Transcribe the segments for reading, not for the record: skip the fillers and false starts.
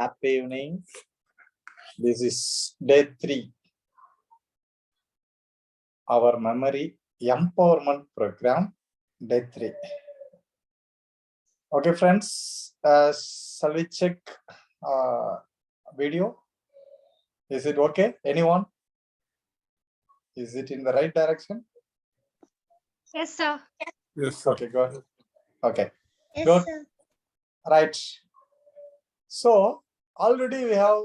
Happy evening. This is day 3. Our memory empowerment program, day 3. Okay, friends. Shall we check video? Is it okay? Anyone? Is it in the right direction? Yes, sir. Yes, sir. Okay, go ahead. Okay, Yes, good. sir. Right. So already we have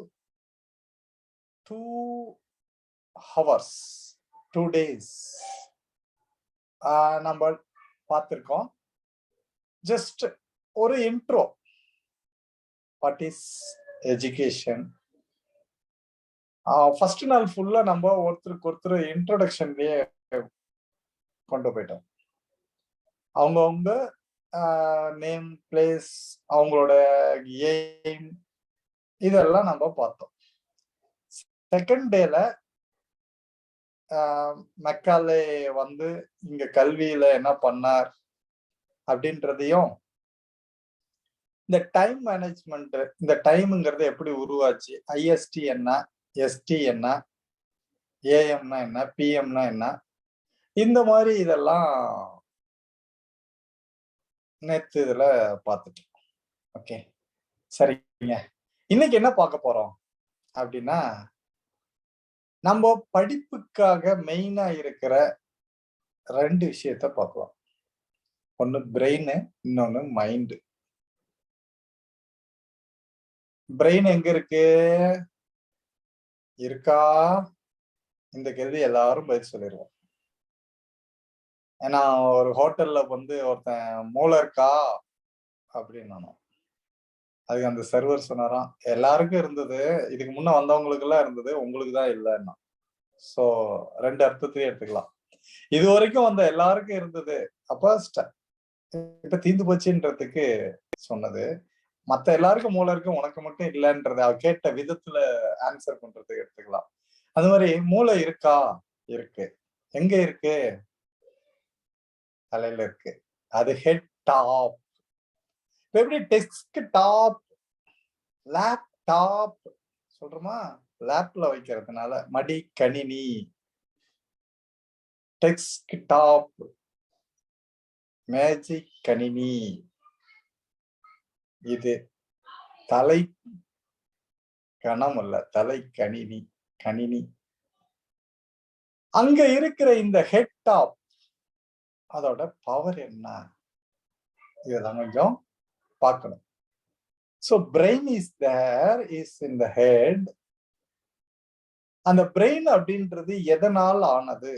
2 hours, 2 days. நம்ம பார்த்திருக்கோம். Just ஒரு intro. What is education? First நாள் ஃபுல்லா நம்ம ஒருத்தருக்கு ஒருத்தர் இன்ட்ரோடக்ஷன்லயே கொண்டு போயிட்டோம். அவங்கவுங்க நேம், பிளேஸ், அவங்களோட எய்ம் இதெல்லாம் நம்ம பார்த்தோம். செகண்ட் டேல மெக்காலே வந்து இங்க கல்வியில என்ன பண்ணார் அப்படின்றதையும், இந்த டைம் மேனேஜ்மெண்ட், இந்த டைம்ங்கிறது எப்படி உருவாச்சு, ஐஎஸ்டி என்ன, எஸ்டி என்ன, ஏஎம்னா என்ன, பிஎம்னா என்ன, இந்த மாதிரி இதெல்லாம் நேத்து இதுல பார்த்துட்டோம். ஓகே, சரிங்க. இன்னைக்கு என்ன பார்க்க போறோம் அப்படின்னா, நம்ம படிப்புக்காக மெயினா இருக்கிற 2 விஷயத்த பார்க்கலாம். ஒன்னு பிரெயின், இன்னொன்னு மைண்ட். பிரெயின் எங்க இருக்கு இருக்கா? இந்த கேள்வி எல்லாரும் பதில் சொல்லிடுவோம். ஏன்னா ஒரு ஹோட்டல்ல வந்து ஒருத்தன் மூளை இருக்கா அப்படின்னு, அதுக்கு அந்த சர்வர் சொன்னாராம், எல்லாருக்கும் இருந்தது, இதுக்கு முன்ன வந்தவங்களுக்கு எல்லாம் இருந்தது, உங்களுக்கு தான் இல்லைன்னா. சோ 2 அர்த்தத்தையும் எடுத்துக்கலாம். இது வரைக்கும் வந்த எல்லாருக்கும் இருந்தது, அப்ப இப்ப தீந்து போச்சுன்றதுக்கு சொன்னது. மத்த எல்லாருக்கும் மூளை இருக்கு, உனக்கு மட்டும் இல்லைன்றத அவ கேட்ட விதத்துல ஆன்சர் பண்றதுக்கு எடுத்துக்கலாம். அது மாதிரி மூளை இருக்கா? இருக்கு. எங்க இருக்கு? தலையில இருக்கு. அது ஹெட் டாப். எப்படி டெஸ்க் டாப், லேப்டாப் சொல்றோமா, லேப்ல வைக்கிறதுனால மடி கணினி, டெஸ்க் டாப், மேஜிக் கணினி. இது தலை கணம் அல்ல, தலை கணினி, கணினி. அங்க இருக்கிற இந்த ஹெட் டாப், அதோட பவர் என்ன, இதெல்லாம் கொஞ்சம் பார்க்கணும். So brain is there, is in the head. அந்த பிரெயின் அப்படின்றது எதனால் ஆனது?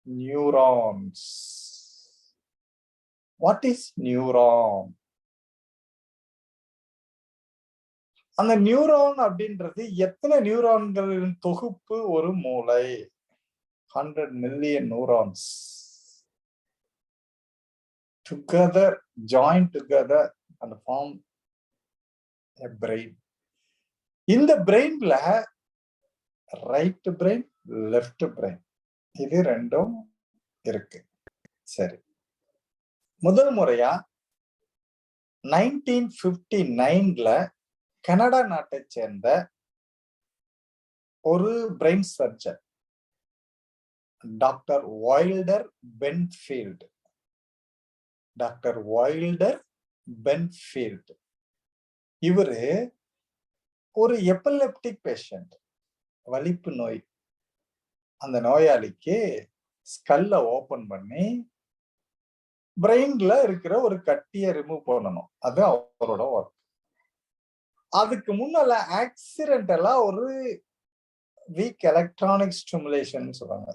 நியூரான்ஸ். What is neuron? அந்த நியூரான் அப்படின்றது எத்தனை நியூரான்களின் தொகுப்பு ஒரு மூளை? 100 million neurons together, join together and form a brain. இந்த பிரெயின்ல ரைட் பிரெயின், லெஃப்ட் பிரெயின், இது ரெண்டும் இருக்கு. சரி, முதல் முறையா 1959ல கனடா நாட்டை சேர்ந்த ஒரு brain surgeon, doctor Wilder Penfield. Doctor Wilder Penfield இவரு ஒரு எபிலெப்டிக் பேஷண்ட், வலிப்பு நோய். அந்த நோயாளிக்கு ஸ்கல்ல ஓபன் பண்ணி பிரெயின்ல இருக்கிற ஒரு கட்டியை ரிமூவ் பண்ணணும். அது அவரோட ஒர்க். அதுக்கு முன்னால ஆக்சிடென்டலா ஒரு வீக் எலக்ட்ரானிக் ஸ்டிமுலேஷன் சொல்றாங்க,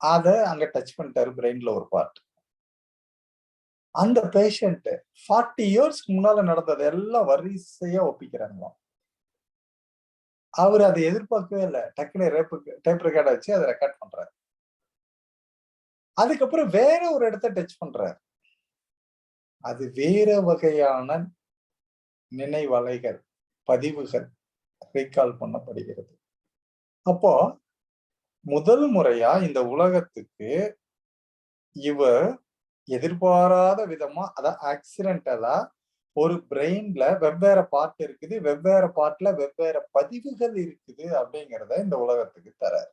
அத அங்க டச் பண்ணிட்டாரு பிரெயின்ல ஒரு பார்ட். அந்த பேஷண்ட் 40 இயர்ஸ்க்கு முன்னால நடந்தது எல்லாம் வரிசையா ஒப்பிக்கிறாங்க. அவர் அதை எதிர்பார்க்கவே இல்லை. டக்குனு டேப் ரெக்கார்ட் வச்சு அதை ரெக்கார்ட் பண்றாரு. அதுக்கப்புறம் வேற ஒரு இடத்த டச் பண்றாரு. அது வேற வகையான நினைவலைகள், பதிவுகள் ரீகால் பண்ணப்படுகிறது. அப்போ முதல் முறையா இந்த உலகத்துக்கு இவர் எதிர்பாராத விதமா, அதான் ஆக்சிடென்டலா ஒரு பிரெயின்ல வெவ்வேறு பார்ட் இருக்குது, வெவ்வேறு பார்ட்ல வெவ்வேறு பதிவுகள் இருக்குது அப்படிங்கிறத இந்த உலகத்துக்கு தராரு.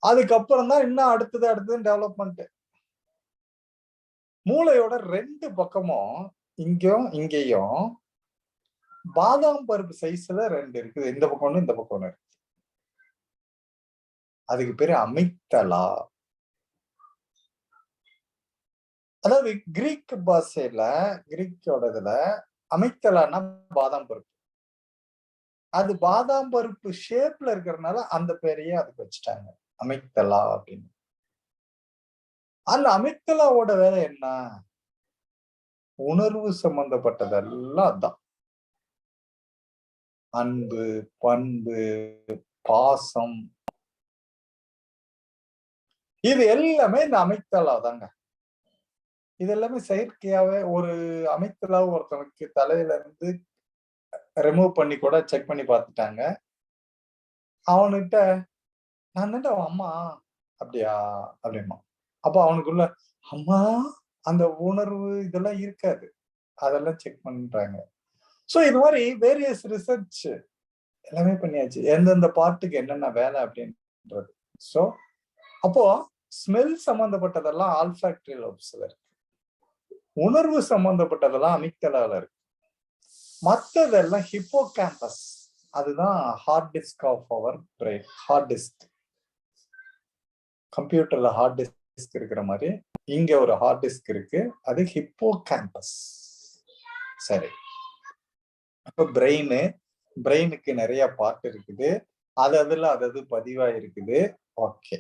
அதுக்கப்புறம் தான் இன்னும் அடுத்தது டெவலப்மெண்ட். மூளையோட 2 பக்கமும் இங்கேயும் இங்கேயும் பாதாம் பருப்பு சைஸ்ல 2 இருக்குது. இந்த பக்கம் ஒண்ணு, இந்த பக்கம் ஒண்ணு. அதுக்கு பேரு அமிக்தலா. அதாவது கிரீக் பாஷையில, கிரீக்கோட இதுல அமிக்தலான்னா பாதாம் பருப்பு. அது பாதாம் பருப்பு ஷேப்ல இருக்கிறதுனால அந்த பேரையே அதுக்கு வச்சுட்டாங்க, அமிக்தலா அப்படின்னு. அந்த அமிக்தலாவோட வேலை என்ன? உணர்வு சம்பந்தப்பட்டதெல்லாம் அதான். அன்பு, பண்பு, பாசம், இது எல்லாமே இந்த அமிக்தலா தாங்க. இது எல்லாமே செயற்கையாவே ஒரு அமிக்தலா ஒருத்தனுக்கு தலையில இருந்து ரிமூவ் பண்ணி கூட செக் பண்ணி பார்த்துட்டாங்க. அவனுகிட்ட நான் தான்டா அவன் அம்மா. அப்படியா? அப்படிம்பான். அப்ப அவனுக்குள்ள அம்மா அந்த உணர்வு இதெல்லாம் இருக்காது. அதெல்லாம் செக் பண்றாங்க. சோ இது மாதிரி வேரியஸ் ரிசர்ச் எல்லாமே பண்ணியாச்சு. எந்தெந்த பார்ட்டுக்கு என்னென்ன வேலை அப்படின்றது. சோ அப்போ ஸ்மெல் சம்பந்தப்பட்டதெல்லாம் ஆல்ஃபாக்டரி லோப்ஸ்ல இருக்கு. உணர்வு சம்பந்தப்பட்டதெல்லாம் அமிக்தலால இருக்கு. மத்ததெல்லாம் ஹிப்போகாம்பஸ். அதுதான் hard disk of our brain. Hard disk. கம்ப்யூட்டர்ல ஹார்ட் டிஸ்க் இருக்கிற மாதிரி இங்க ஒரு ஹார்ட் டிஸ்க் இருக்கு. அது ஹிப்போகாம்பஸ். சரி. அப்ப பிரெயினுக்கு நிறைய பார்ட் இருக்குது. அது பதிவா இருக்குது. ஓகே.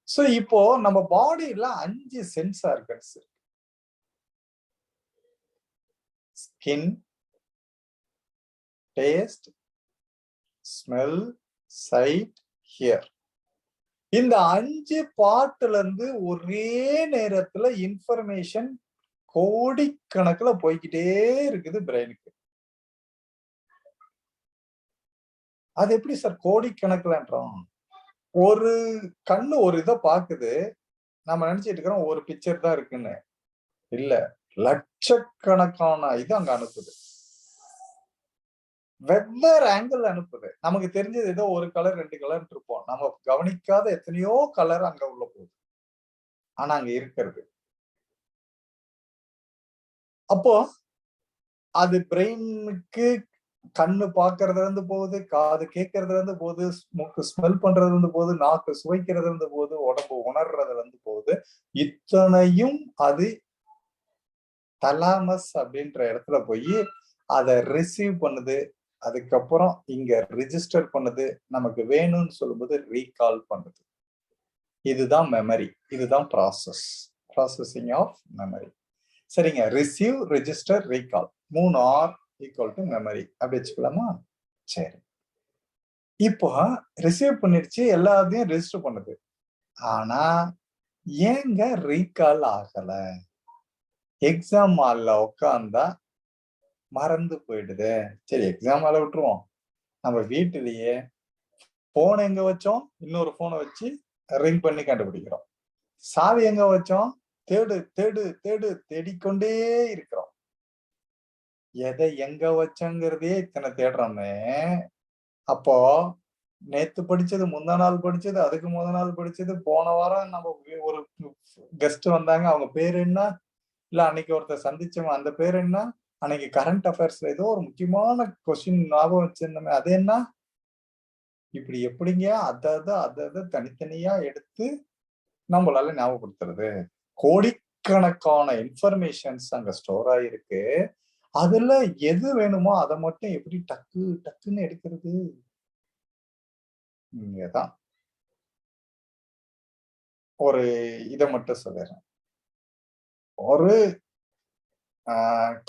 சோ இப்போ நம்ம பாடியில 5 சென்ஸ் ஆர்கன்ஸ் இருக்கு. Skin, taste, smell, sight, hear. இந்த 5 பார்ட்ல இருந்து ஒரே நேரத்துல இன்ஃபர்மேஷன் கோடிக்கணக்குல போய்கிட்டே இருக்குது பிரெயினுக்கு. அது எப்படி சார் கோடிக்கணக்குலன்றோம்? ஒரு கண்ணு ஒரு இதை பாக்குது, நம்ம நினைச்சிட்டு இருக்கிறோம் ஒரு பிக்சர் தான் இருக்குன்னு. இல்ல, லட்சக்கணக்கான இது அங்க அனுப்புது. வெவ்வேறு ஆங்கிள் அனுப்புது. நமக்கு தெரிஞ்சது ஏதோ ஒரு கலர் 2 கலர் இருப்போம். நம்ம கவனிக்காத எத்தனையோ கலர் அங்க உள்ள போகுது. ஆனா அங்க இருக்கிறது. அப்போ அது பிரெயினுக்கு கண்ணு பாக்குறதுல இருந்து போகுது, காது கேட்கறதுல இருந்து போகுது, மூக்கு ஸ்மெல் பண்றதுல இருந்து போகுது, நாக்கு சுவைக்கிறதுல இருந்து போகுது, உடம்பு உணர்றதுல இருந்து போகுது. இத்தனையும் அது தலாமஸ் அப்படின்ற இடத்துல போய் அதை ரிசீவ் பண்ணுது. அதுக்கப்புறம் இங்க ரிஜிஸ்டர் பண்ணுது. நமக்கு வேணும்னு சொல்லும்போது ரீகால் பண்ணுது. இதுதான் மெமரி. இதுதான் ப்ராசஸிங் ஆஃப் மெமரி. சரிங்க. Receive, register, recall 3 R equal to memory. அப்படி வச்சுக்கலாமா? சரி. இப்போ ரிசீவ் பண்ணிடுச்சு, எல்லாத்தையும் ரெஜிஸ்டர் பண்ணுது. ஆனா ஏங்க ரீகால் ஆகல? எக்ஸாம் ஹால்ல உட்கார்ந்தா மறந்து போயிடுது. சரி, எக்ஸாம் ஹால விட்டுருவோம். நம்ம வீட்டிலேயே போன் எங்க வச்சோம், இன்னொரு போனை வச்சு ரிங் பண்ணி கண்டுபிடிக்கிறோம். சாவி எங்க வச்சோம், தேடு தேடு தேடு தேடிக்கொண்டே இருக்கிறோம். எதை எங்க வச்சோங்கிறதே இத்தனை தேடுறோமே. அப்போ நேத்து படிச்சது, முந்தா நாள் படிச்சது, அதுக்கு முத நாள் படிச்சது, போன வாரம் நம்ம ஒரு கெஸ்ட் வந்தாங்க, அவங்க பேர் என்ன, இல்ல அன்னைக்கு ஒருத்தர் சந்திச்சவங்க அந்த பேர் என்ன, அன்னைக்கு கரண்ட் அஃபேர்ஸ்ல ஏதோ ஒரு முக்கியமான கொஸ்டின் ஞாபகம் வச்சிருந்தோமே அது என்ன, இப்படி எப்படிங்க அத தனித்தனியா எடுத்து நம்மளால ஞாபகப்படுத்துறது? கோடிக்கணக்கான இன்ஃபர்மேஷன்ஸ் அங்க ஸ்டோர் ஆயிருக்கு. அதுல எது வேணுமோ அதை மட்டும் எப்படி டக்குன்னு எடுக்கிறது? இங்கதான் ஒரு இதை மட்டும் சொல்லிடுறேன். ஒரு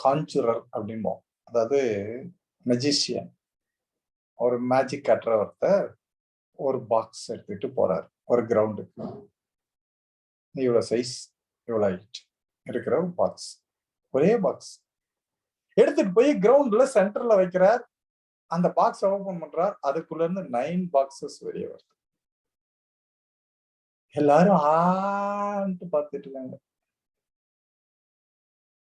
கான்சுரர் அப்படிம்போம். அதாவது மெஜிஷியன், ஒரு மேஜிக் காட்டுற ஒருத்தர் ஒரு பாக்ஸ் எடுத்துட்டு போறாரு ஒரு கிரவுண்டுக்கு. இவ்வளவு சைஸ், இவ்வளவு ஹைட் இருக்கிற ஒரு பாக்ஸ், ஒரே பாக்ஸ் எடுத்துட்டு போய் கிரவுண்ட்ல சென்டர்ல வைக்கிறார். அந்த பாக்ஸ் ஓபன் பண்றார். அதுக்குள்ள இருந்து 9 பாக்ஸஸ் வெளியே வருது. எல்லாரும் ஆன்ட்டு பார்த்துட்டு இருக்காங்க.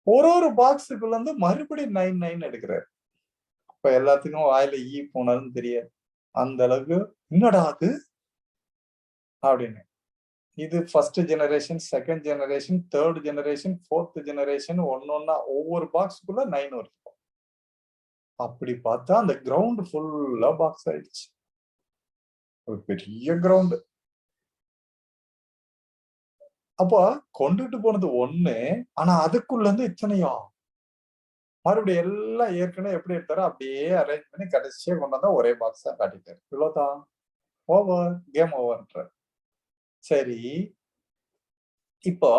ஒரு பாக்ஸுக்குள்ள இருந்து மறுபடியும் 9 எடுக்கிறாரு. அப்ப எல்லாத்துக்கும் வாயில ஈ போனதுன்னு தெரியாது. அந்த அளவுக்கு என்னடா அது அப்படின்னு. இது first generation, second generation, third generation, fourth generation ஒன்னொன்னா ஒவ்வொரு பாக்ஸுக்குள்ள 9 வருது. அப்படி பார்த்தா அந்த கிரவுண்ட் ஃபுல்லா பாக்ஸ் ஆயிடுச்சு. ஒரு பெரிய கிரவுண்ட். அப்ப கொண்டுட்டு போனது ஒண்ணு, ஆனா அதுக்குள்ள இருந்து இத்தனையா? மறுபடியும் எல்லாம் ஏற்கனவே எப்படி எடுத்தாரோ அப்படியே அரேஞ்ச் பண்ணி கடைசியா கொண்டு வந்தா ஒரே பாக்ஸா காட்டிட்டாரு. இவ்வளவுதான், ஓவர், கேம் ஓவர்ன்றார். சரி, இப்போ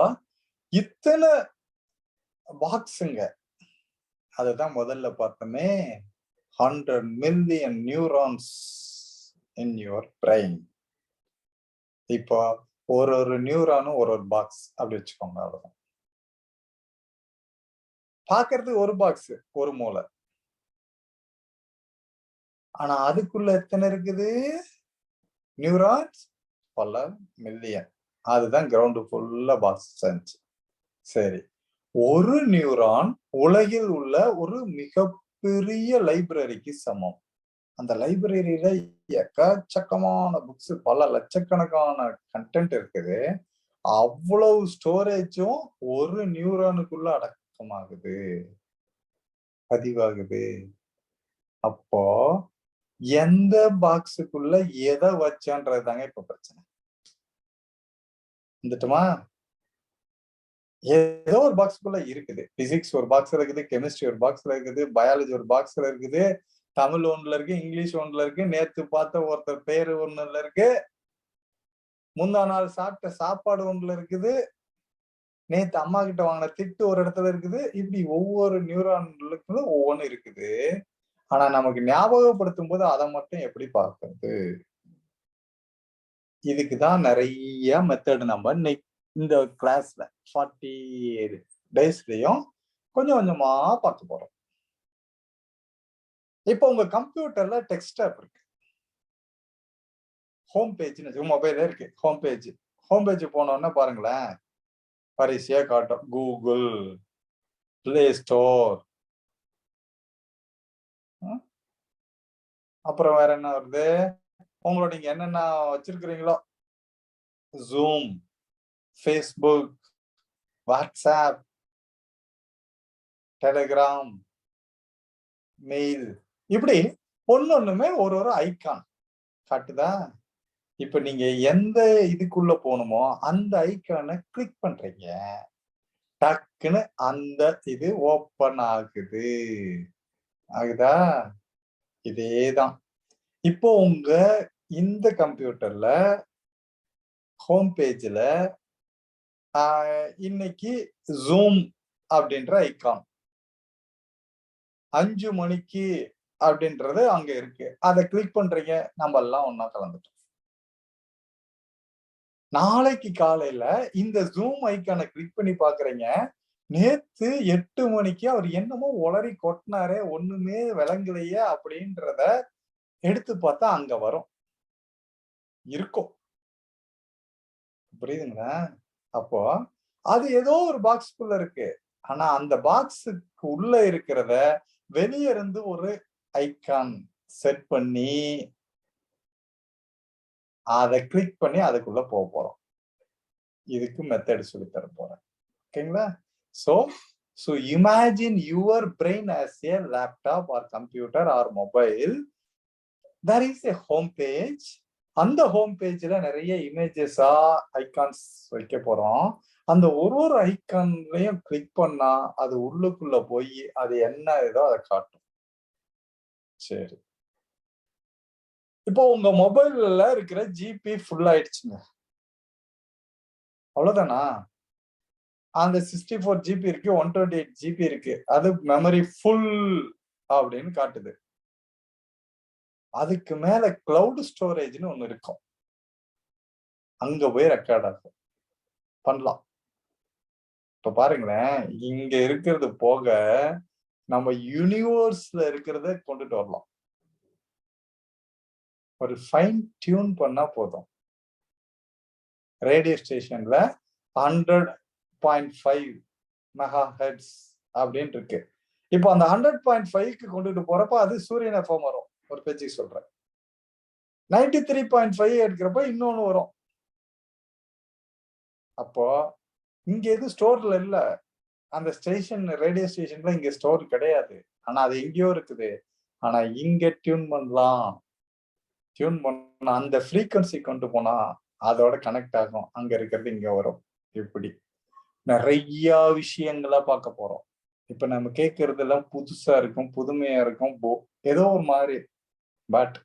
இத்தனை பாக்ஸுங்க, அதுதான் முதல்ல பார்த்தோமே, 100 million neurons in your brain. இப்போ ஒரு நியூரானும் ஒரு பாக்ஸ் அப்படி வச்சுக்கோங்க. அவ்வளவுதான். பாக்குறது ஒரு பாக்ஸ், ஒரு மூளை. ஆனா அதுக்குள்ள எத்தனை இருக்குது? நியூரான்ஸ் பல மில்லியன். அதுதான் கிரவுண்ட் ஃபுல்லா பாக்ஸ் இருந்துச்சு. சரி, ஒரு நியூரான் உலகில் உள்ள ஒரு மிகப்பெரிய லைப்ரரிக்கு சமம். அந்த லைப்ரரியில எக்கச்சக்கமான புக்ஸ், பல லட்சக்கணக்கான கண்டென்ட் இருக்குது. அவ்வளவு ஸ்டோரேஜும் ஒரு நியூரானுக்குள்ள அடக்கமாகுது, பதிவாகுது. அப்போ எந்த பாக்ஸுக்குள்ள எதை வச்சான்றது தாங்க இப்ப பிரச்சனை. வந்துட்டுமா? ஏதோ ஒரு பாக்ஸுக்குள்ள இருக்குது. பிசிக்ஸ் ஒரு பாக்ஸ்ல இருக்குது, கெமிஸ்ட்ரி ஒரு பாக்ஸ்ல இருக்குது, பயாலஜி ஒரு பாக்ஸ்ல இருக்குது, தமிழ் ஒண்ணுல இருக்கு, இங்கிலீஷ் ஒண்ணுல இருக்கு, நேத்து பார்த்த ஒருத்தர் பேரு ஒண்ணுல இருக்கு, முந்தா நாள் சாப்பிட்ட சாப்பாடு ஒண்ணுல இருக்குது, நேத்து அம்மா கிட்ட வாங்கின திட்டு ஒரு இடத்துல இருக்குது. இப்படி ஒவ்வொரு நியூரான்களுக்கும் ஒவ்வொன்னு இருக்குது. ஆனா நமக்கு ஞாபகப்படுத்தும் போது அதை மட்டும் எப்படி பார்க்கிறது? இதுக்குதான் நிறைய மெத்தட் நம்ம இந்த கிளாஸ்ல 40 டேஸ்லயும் கொஞ்சம் கொஞ்சமா பார்க்க போறோம். இப்போ உங்க கம்ப்யூட்டர்ல டெஸ்க்டாப் இருக்கு, ஹோம் பேஜ்னு மொபைல்ல இருக்கு. ஹோம் பேஜ் போனோம்னா பாருங்களேன், வரிசையா காட்டும். கூகுள், பிளே ஸ்டோர், அப்புறம் வேற என்ன வருது? உங்களோட நீங்க என்னென்ன வச்சிருக்கிறீங்களோ, Zoom, Facebook, WhatsApp, Telegram, mail, இப்படி ஒன்னொண்ணுமே ஒரு ஐகான் காட்டுதா? இப்ப நீங்க எந்த இதுக்குள்ள போகணுமோ அந்த ஐகானை கிளிக் பண்றீங்க, டக்குன்னு அந்த இது ஓபன் ஆகுது. ஆகுதா? இதேதான். இப்போ உங்க இந்த கம்ப்யூட்டர்ல ஹோம் பேஜ்ல இன்னைக்கு ஜூம் அப்படின்ற ஐகான் 5 மணிக்கு அப்படின்றது அங்க இருக்கு. அதை கிளிக் பண்றீங்க, நம்ம எல்லாம் ஒன்னா கலந்துட்டோம். நாளைக்கு காலையில இந்த ஜூம் ஐக்கானை கிளிக் பண்ணி பாக்குறீங்க, நேத்து 8 மணிக்கு அவர் என்னமோ உளறி கொட்டினாரே, ஒண்ணுமே விளங்கலையே அப்படின்றத எடுத்து பார்த்தா அங்க வரும், இருக்கும். புரியுதுங்களா? அப்போ அது ஏதோ ஒரு பாக்ஸ்க்குள்ள இருக்கு. ஆனா அந்த பாக்ஸுக்கு உள்ள இருக்கிறத வெளியே இருந்து ஒரு ஐகான் செட் பண்ணி அதை கிளிக் பண்ணி அதுக்குள்ள போக போறோம். இதுக்கு மெத்தட் சொல்லி தர போறேன். ஓகேங்களா? So imagine your brain as a laptop or computer or mobile. There is a home page. அந்த ஹோம் பேஜ்ல நிறைய இமேஜஸா ஐகான்ஸ் வைக்க போறோம். அந்த ஒரு ஐகான்லயும் கிளிக் பண்ணா அது உள்ளுக்குள்ள போய் அது என்ன ஏதோ அதை காட்டும். சரி, இப்போ உங்க மொபைல்ல இருக்கிற ஜிபி ஃபுல் ஆயிடுச்சுங்க, அவ்வளவுதானா? அந்த 64 ஜிபி இருக்கு, 128 ஜிபி இருக்கு, அது மெமரி ஃபுல் அப்படின்னு காட்டுது. அதுக்கு மேல கிளவுட் ஸ்டோரேஜ்னு ஒண்ணு இருக்கும், அங்க போய் ரெக்கார்ட் ஆகும் பண்ணலாம். இப்ப பாருங்களேன், இங்க இருக்கிறது போக நம்ம யூனிவர்ஸ்ல இருக்கிறத கொண்டுட்டு வரலாம். ஒரு ஃபைன் டியூன் பண்ணா போதும். ரேடியோ ஸ்டேஷன்ல 100.5 மெகா ஹெர்ட்ஸ் அப்படின்னு இருக்கு. இப்போ அந்த 100.5க்கு கொண்டுட்டு போறப்ப அது சூரியன் எஃப்எம் வரும். ஒரு பேச்சுக்கு சொல்றேன். 93.5 எடுக்கிறப்ப இன்னொன்னு வரும். அப்போ இங்க எது ஸ்டோர்ல இல்ல. அந்த ஸ்டேஷன் ரேடியோ ஸ்டேஷன்ல இங்க ஸ்டோர் கிடையாது. ஆனா அது எங்கேயோ இருக்குது. ஆனா இங்க டியூன் பண்ணலாம். டியூன் பண்ண அந்த ஃப்ரீக்வன்சி கொண்டு போனா அதோட கனெக்ட் ஆகும். அங்க இருக்கிறது இங்க வரும். இப்படி நிறைய விஷயங்களா பார்க்க போறோம். இப்ப நம்ம கேட்கறதெல்லாம் புதுசா இருக்கும், புதுமையா இருக்கும், ஏதோ ஒரு மாதிரி. பட்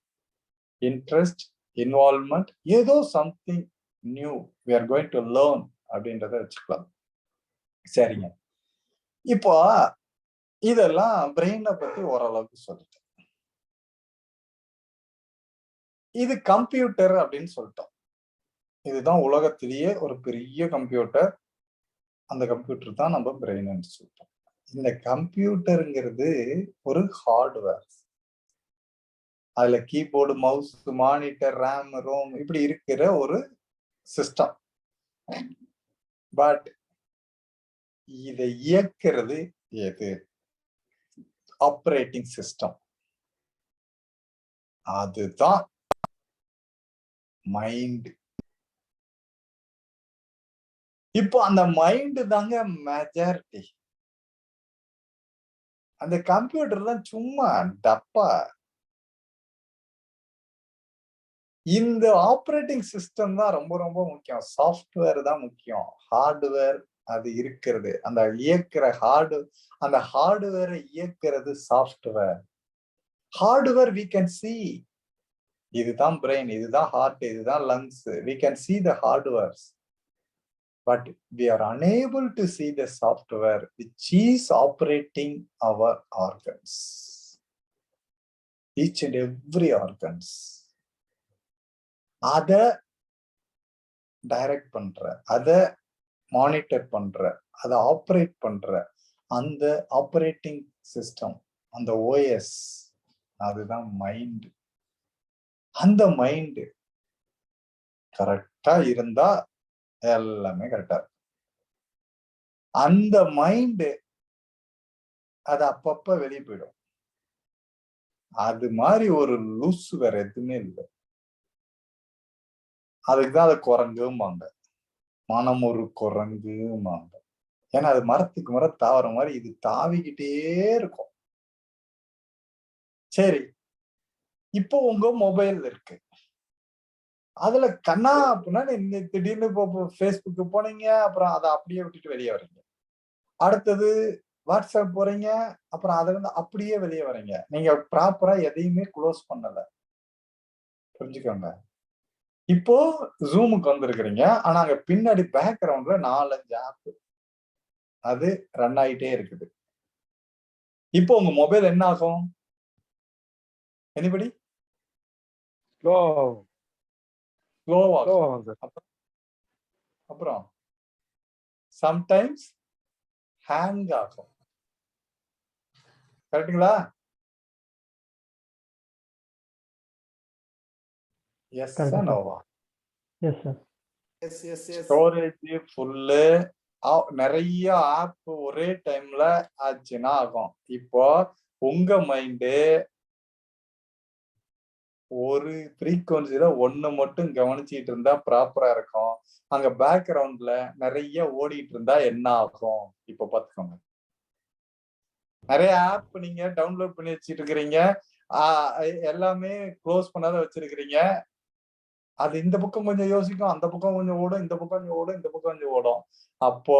இன்ட்ரெஸ்ட், இன்வால்வ்மெண்ட், ஏதோ something new we are going to learn அப்படின்றத வச்சுக்கலாம். சரிங்க. இப்போ இதெல்லாம் பிரெயினை பத்தி ஓரளவுக்கு சொல்லிட்டேன். இது கம்ப்யூட்டர் அப்படின்னு சொல்லிட்டோம். இதுதான் உலகத்திலேயே ஒரு பெரிய கம்ப்யூட்டர். அந்த கம்ப்யூட்டர் தான் நம்ம பிரெயின் சொல்லிட்டோம். இந்த கம்ப்யூட்டருங்கிறது ஒரு ஹார்ட்வேர். அதுல keyboard, mouse, monitor, RAM, ROM இப்படி இருக்கிற ஒரு சிஸ்டம். பட் இதை இயக்கிறது எது? Operating system. அதுதான் மைண்ட். இப்போ அந்த மைண்ட் தாங்க மெஜாரிட்டி. அந்த கம்ப்யூட்டர் தான் சும்மா டப்பா. இந்த ஆப்பரேட்டிங் சிஸ்டம் தான் ரொம்ப ரொம்ப முக்கியம். சாஃப்ட்வேர் தான் முக்கியம். ஹார்ட்வேர் அது இருக்கிறது. அந்த இயக்கிற அந்த ஹார்ட்வேரை இயக்கிறது software. Hardware we can see. இதுதான் பிரெயின், இதுதான் ஹார்ட், இதுதான் lungs. we can see the hardwares. But we are unable to see the software which is operating our organs. Each and every organs. அத டைரக்ட் பண்ற, அத monitor பண்ற, அத operate பண்ற அந்த ஆப்பரேட்டிங் சிஸ்டம், அந்த ஓஎஸ், அதுதான் மைண்ட். அந்த மைண்ட் கரெக்டா இருந்தா எல்லாமே கரெக்டா இருக்கும். அந்த மைண்ட் அது அப்பப்ப வெளியே போயிடும். அது மாதிரி ஒரு லூஸ் வேற எதுவுமே இல்லை. அதுக்குதான் அதை குரங்கும்பாங்க. மனம் ஒரு குரங்கும்பாங்க. ஏன்னா அது மரத்துக்கு மரம் தாவற மாதிரி இது தாவிக்கிட்டே இருக்கும். சரி, இப்போ உங்க மொபைல் இருக்கு. அதுல கண்ணா அப்படின்னா திடீர்னு இப்போ ஃபேஸ்புக்கு போனீங்க, அப்புறம் அதை அப்படியே விட்டுட்டு வெளியே வரீங்க. அடுத்தது வாட்ஸ்அப் போறீங்க, அப்புறம் அதுல இருந்து அப்படியே வெளியே வரீங்க. நீங்க ப்ராப்பரா எதையுமே க்ளோஸ் பண்ணல. புரிஞ்சுக்கோங்க. இப்போ ஜூமுக்கு வந்திருக்கிறீங்க. ஆனா அங்க பின்னாடி பேக்ரவுண்ட்ல 4-5 ஆப் அது ரன் ஆயிட்டே இருக்குது. இப்போ உங்க மொபைல் என்ன ஆகும்? எனிபடி? ஸ்லோவாகும். அப்புறம் சம்டைம்ஸ் ஹேங் ஆகும். கரெக்டுங்களா? எஸ் நோவா? ஸ்டோரேஜ் ஃபுல்லு, நிறைய ஆப் ஒரே டைம்ல ஆச்சுன்னா ஆகும். இப்போ உங்க மைண்டு ஒரு ஃப்ரீக்வன்சில ஒண்ணு மட்டும் கவனிச்சிட்டு இருந்தா ப்ராப்பரா இருக்கும். அங்க பேக்ரவுண்ட்ல நிறைய ஓடிட்டு இருந்தா என்ன ஆகும்? இப்ப பாத்துக்கோங்க. நிறைய ஆப் நீங்க டவுன்லோட் பண்ணி வச்சிட்டு இருக்கிறீங்க, எல்லாமே க்ளோஸ் பண்ணாத வச்சிருக்கிறீங்க. அது இந்த பக்கம் கொஞ்சம் யோசிக்கும், அந்த பக்கம் கொஞ்சம் ஓடும், இந்த பக்கம் கொஞ்சம் ஓடும், இந்த பக்கம் கொஞ்சம் ஓடும். அப்போ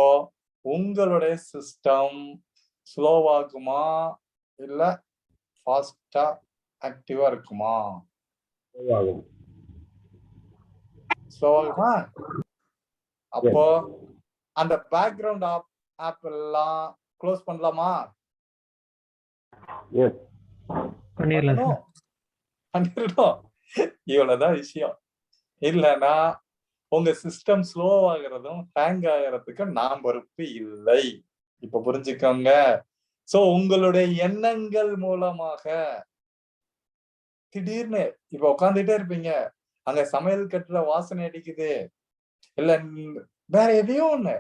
உங்களுடைய சிஸ்டம் ஸ்லோவாகுமா இல்ல ஃபாஸ்டா ஆக்டிவா இருக்குமா? ஸ்லோவாகுமா? அப்போ அந்த பேக்ரவுண்ட் ஆப் எல்லாம் க்ளோஸ் பண்ணலாமா? பண்ணிடணும். இவ்வளவுதான் விஷயம். இல்லைன்னா உங்க சிஸ்டம் ஸ்லோ ஆகிறதும் ஹேங் ஆகிறதுக்கு நான் பொறுப்பு இல்லை. இப்ப புரிஞ்சுக்கோங்க. சோ உங்களுடைய எண்ணங்கள் மூலமாக திடீர்னு இப்ப உட்காந்துட்டே இருப்பீங்க, அங்க சமையல் கட்டுல வாசனை அடிக்குது, இல்ல வேற எதையோ ஒண்ணு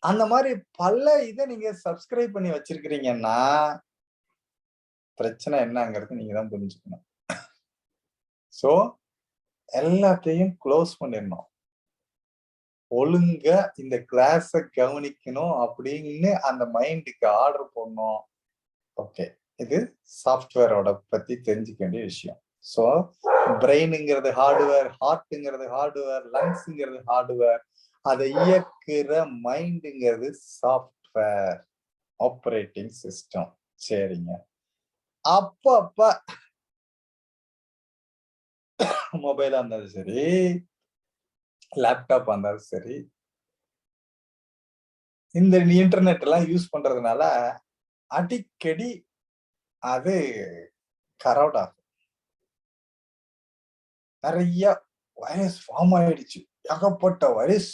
அந்த மாதிரி பல இதை நீங்க சப்ஸ்கிரைப் பண்ணி வச்சிருக்கிறீங்கன்னா பிரச்சனை என்னங்கிறது நீங்க தான் புரிஞ்சுக்கணும். சோ எல்லாத்தையும் க்ளோஸ் பண்ணிடணும். ஒழுங்கா இந்த கிளாஸ கவனிக்கணும் அப்படின்னு அந்த மைண்டுக்கு ஆர்டர் பண்ணணும். ஓகே, இது சாஃப்ட்வேரோட பத்தி தெரிஞ்சுக்க வேண்டிய விஷயம். சோ பிரெயினுங்கிறது ஹார்ட்வேர், ஹார்ட்ங்கிறது ஹார்ட்வேர், லங்ஸ்ங்கிறது ஹார்ட்வேர், அதை இயக்குற மைண்டுங்கிறது சாஃப்ட்வேர், ஆப்பரேட்டிங் சிஸ்டம். சரிங்க. அப்பப்ப மொபைலா இருந்தாலும் சரி, லேப்டாப் இருந்தாலும் சரி, இந்த இன்டர்நெட் எல்லாம் யூஸ் பண்றதுனால அடிக்கடி அது கரவுட் ஆகும். நிறைய வைரஸ் ஃபார்ம் ஆயிடுச்சு. ஏகப்பட்ட வைரஸ்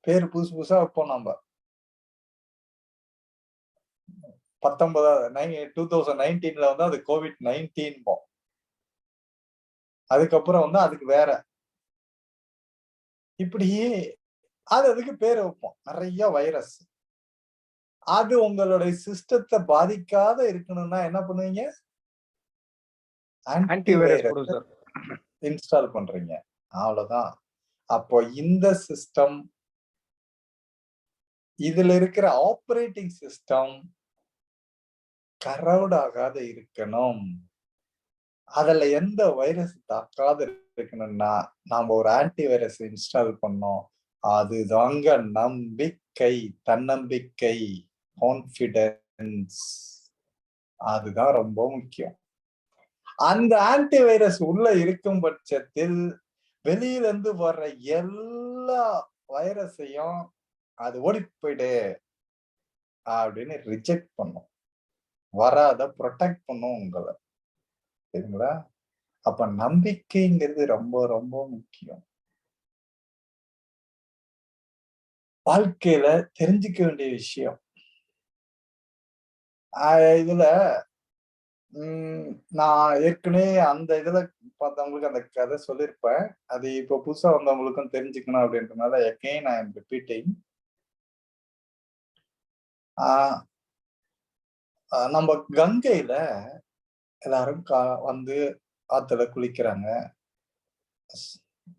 பேர் புதுசு புதுசா வைப்போம் நம்ம. 2019ல வந்து அது COVID-19 அதுக்கப்புறம் வந்து அதுக்கு வேற இப்படியே அதுக்கு பேர் வைப்போம். நிறைய வைரஸ். அது உங்களுடைய சிஸ்டத்தை பாதிக்காத இருக்கணும்னா என்ன பண்ணுவீங்க? ஆன்டிவைரஸ் இன்ஸ்டால் பண்றீங்க. அவ்வளவுதான். அப்போ இந்த சிஸ்டம், இதுல இருக்கிற ஆப்பரேட்டிங் சிஸ்டம் கரவுட் ஆகாத இருக்கணும். அதுல எந்த வைரஸ் தாக்காத இருக்கணும்னா நாம ஒரு ஆன்டிவைரஸ் இன்ஸ்டால் பண்ணோம். அதுதாங்க நம்பிக்கை, தன்னம்பிக்கை, கான்பிடன்ஸ். அதுதான் ரொம்ப முக்கியம். அந்த ஆன்டிவைரஸ் உள்ள இருக்கும் பட்சத்தில் வெளியில இருந்து வர்ற எல்லா வைரஸையும் அது ஓடி போயிடு அப்படின்னு ரிஜெக்ட் பண்ணும். வராத ப்ரொடெக்ட் பண்ணும் உங்களை. சரிங்களா? அப்ப நம்பிக்கைங்கிறது ரொம்ப ரொம்ப முக்கியம். வாழ்க்கையில தெரிஞ்சுக்க வேண்டிய விஷயம். இதுல நான் ஏற்கனவே அந்த இதுல பார்த்தவங்களுக்கு அந்த கதை சொல்லியிருப்பேன். அது இப்ப புதுசா வந்தவங்களுக்கும் தெரிஞ்சுக்கணும் அப்படின்றதுனால அகைன் ஐ அம் ரிப்பீட்டிங். நம்ம கங்கையில எல்லாரும் வந்து ஆத்துல குளிக்கிறாங்க,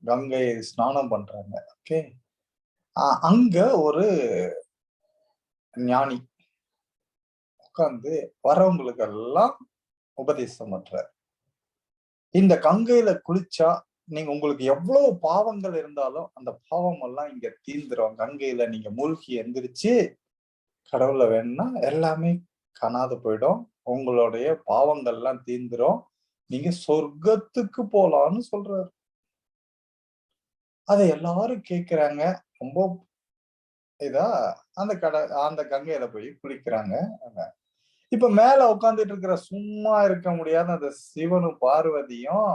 கங்கை ஸ்நானம் பண்றாங்க. ஓகே, அங்க ஒரு ஞானி உட்கார்ந்து வரவங்களுக்கு எல்லாம் உபதேசம் பண்றார். இந்த கங்கையில குளிச்சா நீங்க உங்களுக்கு எவ்வளவு பாவங்கள் இருந்தாலும் அந்த பாவம் எல்லாம் இங்க தீந்துரும். கங்கையில நீங்க மூழ்கி எந்திரிச்சு கடவுள வேணும்னா எல்லாமே காணாது போயிடும். உங்களுடைய பாவங்கள் எல்லாம் தீந்துரும். நீங்க சொர்க்கத்துக்கு போலான்னு சொல்றாரு. அதை எல்லாரும் கேக்குறாங்க. ரொம்ப இதா அந்த கங்கையில போய் குளிக்கிறாங்க. இப்ப மேல உட்கார்ந்துட்டு இருக்கிற சும்மா இருக்க முடியாத அந்த சிவனும் பார்வதியும்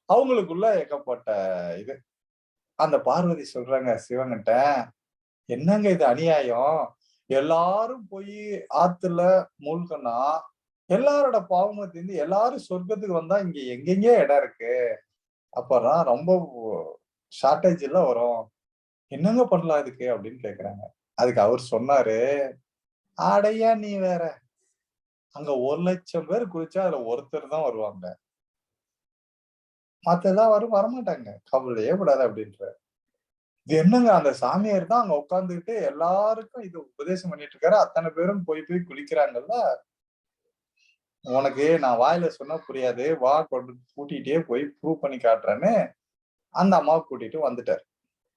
அவங்களுக்குள்ள ஏகப்பட்ட இது. அந்த பார்வதி சொல்றாங்க சிவன்கிட்ட, என்னங்க இது அநியாயம்? எல்லாரும் போய் ஆத்துல மூழ்கனா எல்லாரோட பாவமும் தீர்ந்து எல்லாரும் சொர்க்கத்துக்கு வந்தா இங்க எங்கெங்க இடம் இருக்கு? அப்பதான் ரொம்ப ஷார்டேஜ் எல்லாம் வரும். என்னங்க பண்ணலாம் இதுக்கு அப்படின்னு கேக்குறாங்க. அதுக்கு அவர் சொன்னாரு, அடையா நீ வேற, அங்க 1,00,000 பேர் குளிச்சா அதுல ஒருத்தர் தான் வருவாங்க. மத்த எல்லாரும் வரமாட்டாங்க. கவலையே படாத அப்படின்றாரு. இது என்னங்க அந்த சாமியார் தான் அங்க உட்கார்ந்துட்டு எல்லாருக்கும் இது உபதேசம் பண்ணிட்டு இருக்காரு. அத்தனை பேரும் போய் போய் குளிக்கிறாங்கல்ல. உனக்கு நான் வாயில சொன்னா புரியாது. வா கூட்டிட்டே போய் ப்ரூவ் பண்ணி காட்டுறேன்னு அந்த அம்மாவை கூட்டிட்டு வந்துட்டாரு.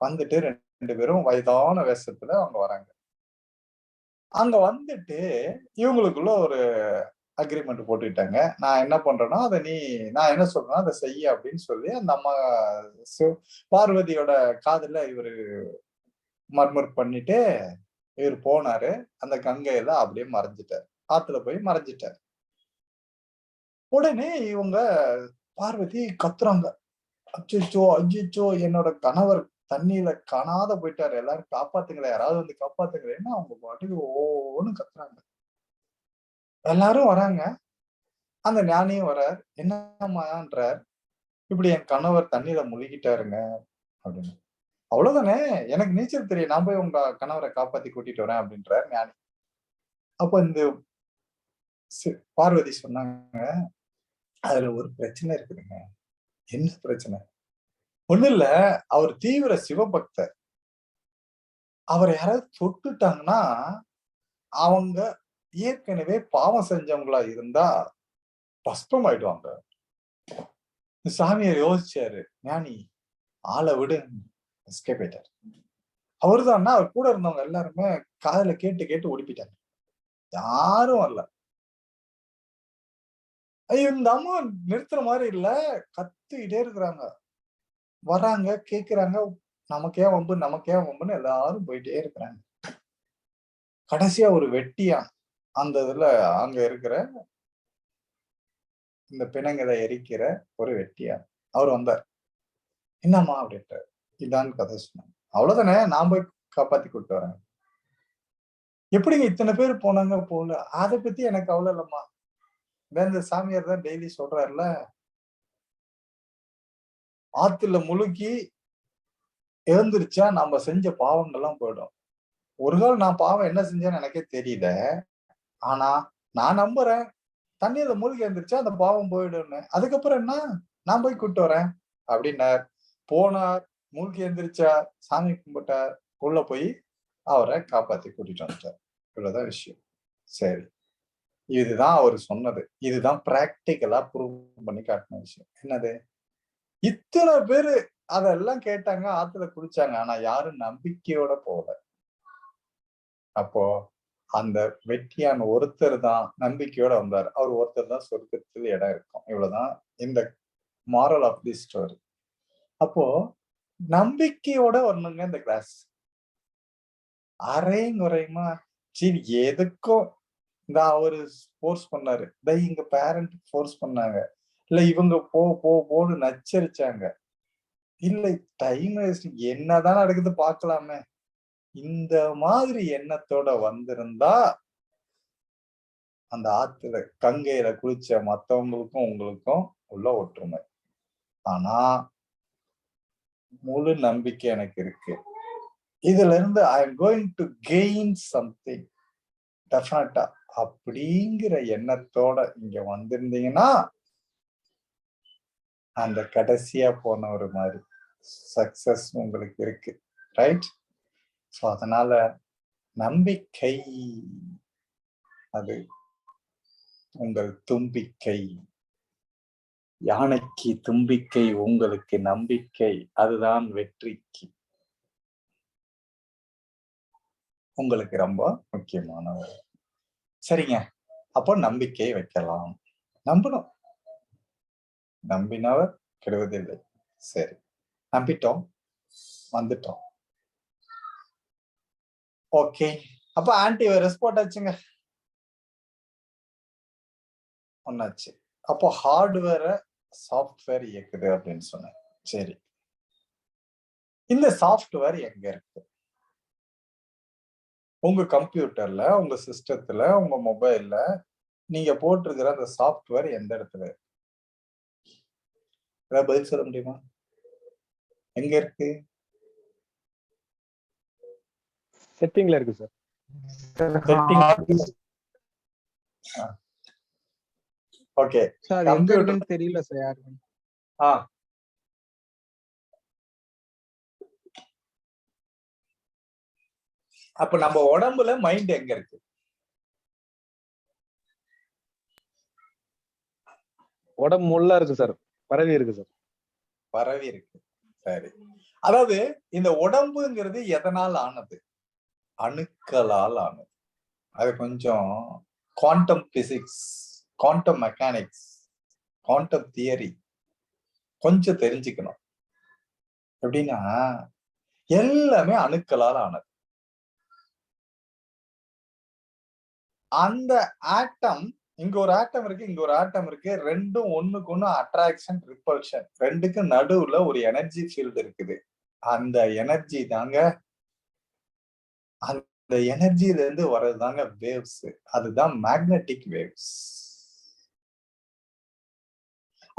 வந்துட்டு 2 பேரும் வயதான வேஷத்துல அவங்க வராங்க. அங்க வந்துட்டு இவங்களுக்குள்ள ஒரு அக்ரிமெண்ட் போட்டுக்கிட்டாங்க. நான் என்ன பண்றேனோ அத நான் என்ன சொல்றேனோ அத செய்யி அப்படின்னு சொல்லி அந்த அம்மா பார்வதியோட காதுல இவரு மர்மர் பண்ணிட்டு இவரு போனாரு. அந்த கங்கையில அப்படியே மறைஞ்சிட்டாரு. ஆத்துல போய் மறைஞ்சிட்டாரு. உடனே இவங்க பார்வதி கத்துறாங்க. அச்சச்சோ, அச்சச்சோ, என்னோட கணவர் தண்ணீல காணாத போயிட்டாரு. எல்லாரும் காப்பாத்துங்களேன், யாராவது வந்து காப்பாத்துங்களேன்னு அவங்க பாட்டுக்கு ஓன்னு கத்துறாங்க. எல்லாரும் வராங்க. அந்த ஞானியும் வர்றார். என்னம்மான்றார். இப்படி என் கணவர் தண்ணீல முழுகிட்டாருங்க அப்படின்னு. அவ்வளவுதானே, எனக்கு நீச்சல் தெரியும், நான் போய் உங்க கணவரை காப்பாத்தி கூட்டிட்டு வரேன் அப்படின்றார் ஞானி. அப்ப இந்த பார்வதி சொன்னாங்க, அதுல ஒரு பிரச்சனை இருக்குதுங்க. என்ன பிரச்சனை? ஒண்ணும் இல்ல, அவர் தீவிர சிவபக்தர். அவரை யாராவது தொட்டுட்டாங்கன்னா, அவங்க ஏற்கனவே பாவம் செஞ்சவங்களா இருந்தா பஸ்பம் ஆயிடுவாங்க. சாமியார் யோசிச்சாரு, ஞானி ஆள விடு, எஸ்கேப் ஆயிட்டாரு. அவர்தான்னா அவர் கூட இருந்தவங்க எல்லாருமே காதுல கேட்டு கேட்டு ஓடி போயிட்டாங்க. யாரும் வரல. இந்த அம்மா நிறுத்துற மாதிரி இல்ல, கத்திக்கிட்டே இருக்கிறாங்க. வர்றாங்க, கேக்குறாங்க, நமக்கே வம்பு நமக்கே வம்புன்னு எல்லாரும் போயிட்டே இருக்கிறாங்க. கடைசியா ஒரு வெட்டியான் அந்த இதுல அங்க இருக்கிற இந்த பிணங்களை எரிக்கிற ஒரு வெட்டியான் அவர் வந்தார். என்னம்மா அப்படின்ட்டாரு. இதான் கதை சொன்னாங்க. அவ்வளவுதானே, நான் போய் காப்பாத்தி கூட்டு வரேன். எப்படிங்க இத்தனை பேர் போனாங்க போல, அதை பத்தி எனக்கு கவலை இல்லம்மா. இந்த சாமியார் தான் டெய்லி சொல்றாருல, ஆத்துல முழுகி எழுந்திருச்சா நம்ம செஞ்ச பாவங்கள்லாம் போயிடும். ஒரு நாள் நான் பாவம் என்ன செஞ்சேன்னு எனக்கே தெரியல. ஆனா நான் நம்புறேன், தண்ணீர்ல மூழ்கி எழுந்திருச்சா அந்த பாவம் போயிடும்னு. அதுக்கப்புறம் என்ன, நான் போய் கூட்டு வரேன் அப்படின்னார். போனார், மூழ்கி எழுந்திருச்சார், சாமி கும்பிட்டார், உள்ள போய் அவரை காப்பாத்தி கூட்டிட்டு வந்துட்டார். இவ்வளவுதான் விஷயம். சரி, இதுதான் அவர் சொன்னது. இதுதான் பிராக்டிக்கலா ப்ரூவ் பண்ணி காட்டின விஷயம். என்னது, இத்தனை பேரு அதெல்லாம் கேட்டாங்க, ஆத்துல குடிச்சாங்க, ஆனா யாரும் நம்பிக்கையோட போகல. அப்போ அந்த வெட்டியான் ஒருத்தர் தான் நம்பிக்கையோட வந்தார். அவர் ஒருத்தர் தான் சொர்க்கத்தில் இடம் இருக்கும். இவ்வளவுதான் இந்த மாரல் ஆஃப் தி ஸ்டோரி. அப்போ நம்பிக்கையோட வரணுங்க இந்த கிளாஸ். அரையும் குறையுமா சரி எதுக்கும் இந்த அவரு ஃபோர்ஸ் பண்ணாரு, எங்க பேரண்ட் ஃபோர்ஸ் பண்ணாங்க, இல்ல இவங்க போ போ போன்னு நச்சரிச்சாங்க, இல்ல டைம் வேஸ்ட், என்னதான் நடக்குது பாக்கலாமே, இந்த மாதிரி எண்ணத்தோட வந்திருந்தா அந்த ஆத்துல கங்கையில குளிச்ச மத்தவங்களுக்கும் உங்களுக்கும் உள்ள ஒற்றுமை. ஆனா முழு நம்பிக்கை எனக்கு இருக்கு, இதுல இருந்து I am going to gain something டெஃபினட்டா அப்படிங்கிற எண்ணத்தோட இங்க வந்திருந்தீங்கன்னா அந்த கடைசியா போன ஒரு மாதிரி சக்சஸ் உங்களுக்கு இருக்கு. ரைட்? சோ அதனால நம்பிக்கை அது உங்கள் தும்பிக்கை. யானைக்கு தும்பிக்கை, உங்களுக்கு நம்பிக்கை, அதுதான் வெற்றிக்கு உங்களுக்கு ரொம்ப முக்கியமானவர். சரிங்க, அப்போ நம்பிக்கை வைக்கலாம். நம்பணும், நம்பினவர் கெடுவதில்லை. சரி, நம்பிட்டோம், வந்துட்டோம். ஓகே, அப்ப ஆன்டி வைரஸ் போட்டாச்சுங்க, ஒன்னாச்சு. அப்போ ஹார்ட்வேரை சாஃப்ட்வேர் இயக்குது அப்படின்னு சொன்னேன். சரி, இந்த சாஃப்ட்வேர் எங்க இருக்கு? உங்க கம்ப்யூட்டர்ல, உங்க சிஸ்டத்துல, உங்க மொபைல்ல நீங்க போட்டிருக்கிற அந்த சாஃப்ட்வேர் எந்த இடத்துல இருக்கு? ஏதாவது பதில் சொல்ல முடியுமா? எங்க இருக்கு? செட்டிங்ல இருக்கு சார். செட்டிங். ஓகே, சார் எங்க இருக்குன்னு தெரியல சார் யாருக்கும். அப்ப நம்ம உடம்புல மைண்ட் எங்க இருக்கு? உடம்பு முள்ளா இருக்கு சார், பரவி இருக்கு சார். பரவி இருக்கு. சரி, அதாவது இந்த உடம்புங்கிறது எதனால் ஆனது? அணுக்களால் ஆனது. அது கொஞ்சம் quantum physics, quantum mechanics, quantum theory கொஞ்சம் தெரிஞ்சுக்கணும். எப்படின்னா எல்லாமே அணுக்களால் ஆனது. அந்த ஆட்டம், இங்க ஒரு ஆட்டம் இருக்கு, இங்க ஒரு ஆட்டம் இருக்கு, ரெண்டும் ஒண்ணுக்கு ஒண்ணு அட்ராக்ஷன் ரிப்பல்ஷன், ரெண்டுக்கு நடுவுல ஒரு எனர்ஜி ஃபீல்டு இருக்குது. அந்த எனர்ஜி தாங்க, அந்த எனர்ஜில இருந்து வர்றதுதாங்க வேவ்ஸ். அதுதான் மேக்னெட்டிக் வேவ்ஸ்.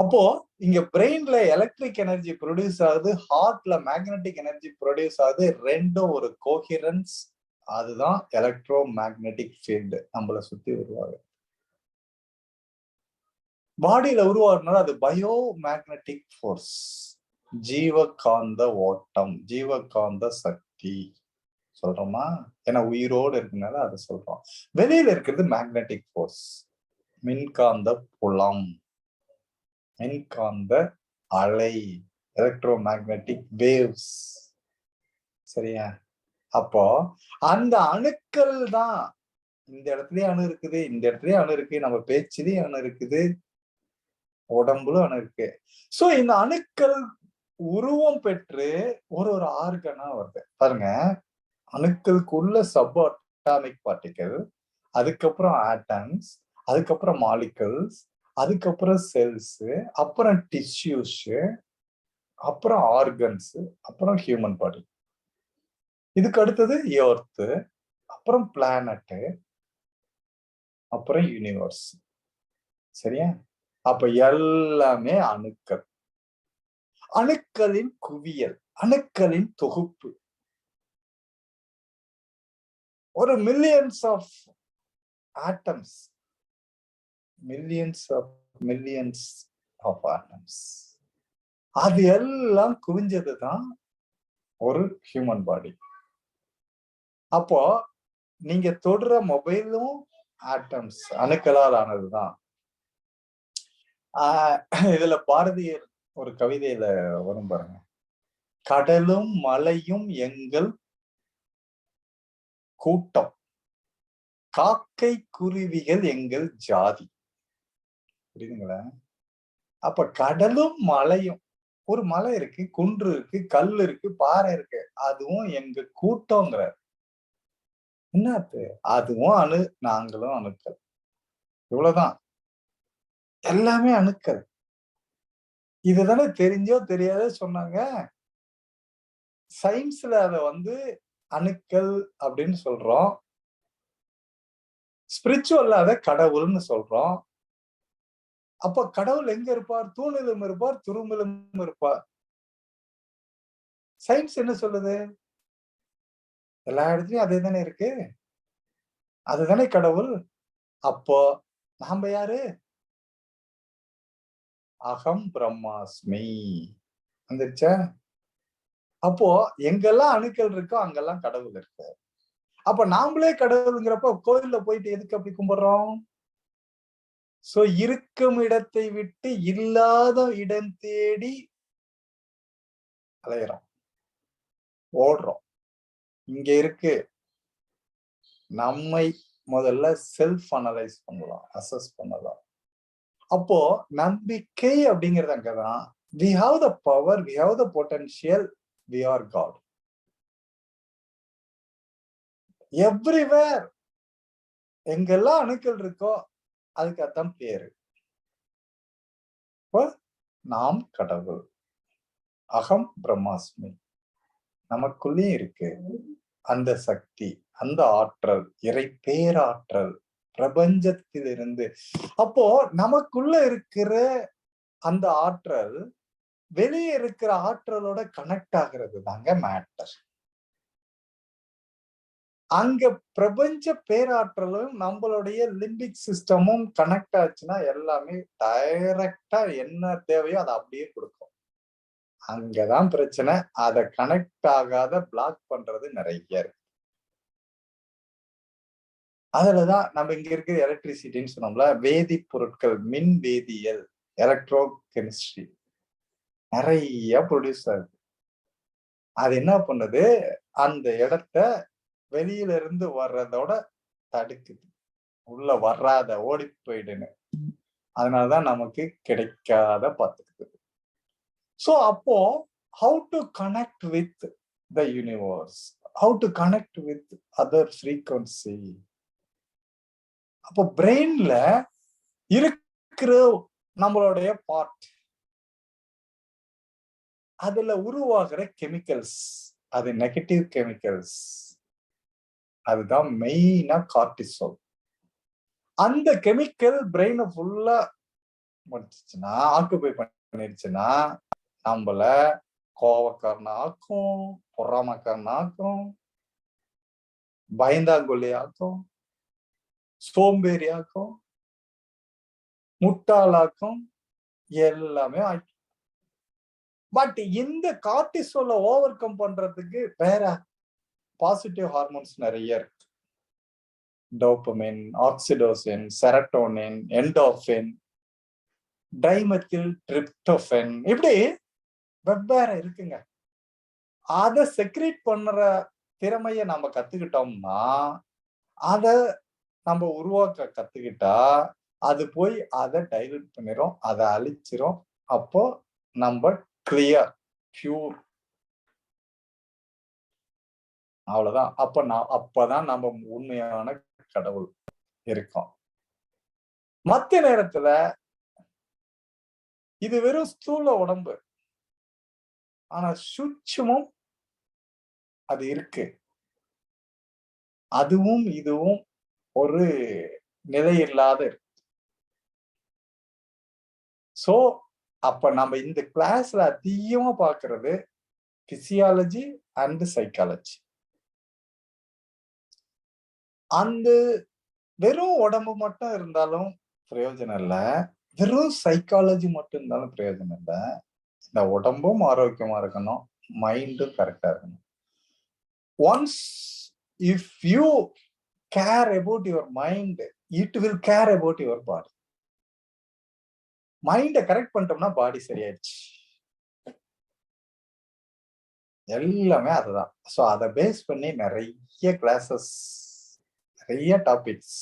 அப்போ இங்க பிரெயின்ல எலக்ட்ரிக் எனர்ஜி ப்ரொடியூஸ் ஆகுது, ஹார்ட்ல மேக்னெட்டிக் எனர்ஜி ப்ரொடியூஸ் ஆகுது. ரெண்டும் ஒரு கோஹிரன்ஸ். அதுதான் எலக்ட்ரோ மேக்னெட்டிக் ஃபீல்டு நம்மளை சுத்தி உருவாகுது. பாடியில உருவாகுறதுனால அது பயோ மேக்னெட்டிக் ஃபோர்ஸ், ஜீவகாந்த ஓட்டம், ஜீவகாந்த சக்தி சொல்றோமா? ஏன்னா உயிரோடு இருக்கனால அதை சொல்றோம். வெளியில இருக்கிறது மேக்னெட்டிக் ஃபோர்ஸ், மின்காந்த புலம், மின்காந்த அலை, எலக்ட்ரோ மேக்னெட்டிக் வேவ்ஸ். சரியா? அப்போ அந்த அணுக்கள் தான், இந்த இடத்துலயும் அணு இருக்குது, இந்த இடத்துலயும் அணு இருக்கு, நம்ம பேச்சிலையும் அணு இருக்குது, உடம்புல அணு இருக்கு. சோ இந்த அணுக்கள் உருவம் பெற்று ஒரு ஆர்கனா வருது பாருங்க. அணுக்களுக்குள்ள சப் அட்டாமிக் பார்ட்டிகல், அதுக்கப்புறம் ஆட்டம்ஸ், அதுக்கப்புறம் மாலிகல்ஸ், அதுக்கப்புறம் செல்ஸ், அப்புறம் டிஷ்யூஸ், அப்புறம் ஆர்கன்ஸ், அப்புறம் ஹியூமன் பாடி. இதுக்கு அடுத்தது எர்த், அப்புறம் பிளானட், அப்புறம் யூனிவர்ஸ். சரியா? அப்ப எல்லாமே அணுக்கள், அணுக்களின் குவியல், அணுக்களின் தொகுப்பு. ஒரு millions of atoms, millions of atoms, அது எல்லாம் குவிஞ்சதுதான் ஒரு ஹியூமன் பாடி. அப்போ நீங்க தொடுற மொபைலும் ஆட்டம்ஸ், அணுக்களால் ஆனதுதான். இதுல பாரதியர் ஒரு கவிதையில வரும் பாருங்க, கடலும் மலையும் எங்கள் கூட்டம், காக்கை குருவிகள் எங்கள் ஜாதி. புரியுதுங்களா? அப்ப கடலும் மலையும், ஒரு மலை இருக்கு, குன்று இருக்கு, கல் இருக்கு, பாறை இருக்கு, அதுவும் எங்க கூட்டம்ங்கிறார். என்னது? அதுவும் அணு, நாங்களும் அணுக்கள். இவ்வளவுதான், எல்லாமே அணுக்கள். இதுதானே தெரிஞ்சோ தெரியாத சொன்னாங்க. சயின்ஸ்ல அத அணுக்கள் அப்படின்னு சொல்றோம், ஸ்பிரிச்சுவல்ல அத கடவுள்னு சொல்றோம். அப்ப கடவுள் எங்க இருப்பார்? தூணிலும் இருப்பார், துரும்பிலும் இருப்பார். சயின்ஸ் என்ன சொல்லுது? எல்லா இடத்துலயும் அதே தானே இருக்கு, அதுதானே கடவுள். அப்போ நாம யாரு? அகம் பிரம்மாஸ்மி. வந்துருச்சா? அப்போ எங்கெல்லாம் அணுக்கள் இருக்கோ அங்கெல்லாம் கடவுள் இருக்கு. அப்ப நாமளே கடவுளுங்கிறப்ப கோயில்ல போயிட்டு எதுக்கு அப்படி கும்பிடுறோம்? சோ இருக்கும் இடத்தை விட்டு இல்லாத இடம் தேடி அலையிறோம், ஓடுறோம். இங்க இருக்கு, நம்மை முதல்ல செல்ஃப் அனலைஸ் பண்ணலாம், அசஸ் பண்ணலாம். அப்போ நம்பிக்கை அப்படிங்கிறது அங்கதான். we have the power, we have the potential, we are God everywhere. எங்கெல்லாம் அணுக்கள் இருக்கோ அதுக்கு அதான் பேரு. நாம் கடவுள், அகம் பிரம்மாஸ்மி, நமக்குள்ளே இருக்கு அந்த சக்தி, அந்த ஆற்றல், இறை பேராற்றல் பிரபஞ்சத்திலிருந்து. அப்போ நமக்குள்ள இருக்கிற அந்த ஆற்றல் வெளியே இருக்கிற ஆற்றலோட கனெக்ட் ஆகிறது தாங்க மேட்டர். அங்க பிரபஞ்ச பேராற்றலும் நம்மளுடைய லிம்பிக் சிஸ்டமும் கனெக்ட் ஆச்சுன்னா எல்லாமே டைரக்டா என்ன தேவையோ அதை அப்படியே கொடுக்கும். அங்கதான் பிரச்சனை. அதை கனெக்ட் ஆகாத பிளாக் பண்றது நிறைய இருக்கு. அதுலதான் நம்ம இங்க இருக்கிற எலக்ட்ரிசிட்டின்னு சொன்னோம்ல, வேதி பொருட்கள், மின் வேதியியல், எலக்ட்ரோ கெமிஸ்ட்ரி நிறைய ப்ரொடியூஸ் ஆகுது. அது என்ன பண்ணுது? அந்த இடத்த வெளியில இருந்து வர்றதோட தடுக்குது, உள்ள வராத ஓடி போயிடுன்னு. அதனாலதான் நமக்கு கிடைக்காத பார்த்துக்குது. சோ அப்போ how to connect with the universe, how to connect with other frequency. அப்போ பிரெயின்ல இருக்கிற நம்மளுடைய பார்ட், அதுல உருவாகிற கெமிக்கல்ஸ், அது நெகட்டிவ் கெமிக்கல்ஸ், அதுதான் மெயினா கார்டிசோல். அந்த கெமிக்கல் பிரெயினை ஃபுல்லா முடிச்சுச்சுன்னா, ஆக்குபை பண்ணிருச்சுன்னா நம்மள கோவக்காரனாக்கும், பொறாமக்காரனாக்கும், பயந்தாங்கொல்லியாக்கும், சோம்பேறியாக்கும், முட்டாளாக்கும், எல்லாமே ஆக்கி. பட் இந்த கார்டிசோல ஓவர் கம் பண்றதுக்கு வேற பாசிட்டிவ் ஹார்மோன்ஸ் நிறைய இருக்கு. Dopamine, oxytocin, serotonin, endorphin, dimethyl tryptophan, இப்படி வெவ்வேறு இருக்குங்க. அதை செக்ரீட் பண்ற திறமைய நம்ம கத்துக்கிட்டோம்னா, அத நம்ம உருவாக்க கத்துக்கிட்டா, அது போய் அதை டைல்யூட் பண்ணிரும், அதை அழிச்சிரும். அப்போ நம்ம கிளியர், பியூர். அவ்வளவுதான். அப்பதான் நம்ம உண்மையான கடவுள் இருக்கோம். மத்த நேரத்துல இது வெறும் ஸ்தூல உடம்பு. ஆனா சூட்சுமம் அது இருக்கு. அதுவும் இதுவும் ஒரு நிலையில்லாத இருக்கு. சோ அப்ப நம்ம இந்த கிளாஸ்ல அதிகமா பாக்குறது பிசியாலஜி அண்ட் சைக்காலஜி. அந்த வெறும் உடம்பு மட்டும் இருந்தாலும் பிரயோஜனம் இல்ல, வெறும் சைக்காலஜி மட்டும் இருந்தாலும் பிரயோஜனம் இல்ல. இந்த உடம்பும் ஆரோக்கியமா இருக்கணும், மைண்டும் கரெக்டா இருக்கணும். Once if you care about your mind, it will care about your body. மைண்டை கரெக்ட் பண்ணிட்டோம்னா பாடி சரியாயிடுச்சு. எல்லாமே அதுதான். ஸோ அதை பேஸ் பண்ணி நிறைய கிளாஸஸ், நிறைய டாபிக்ஸ்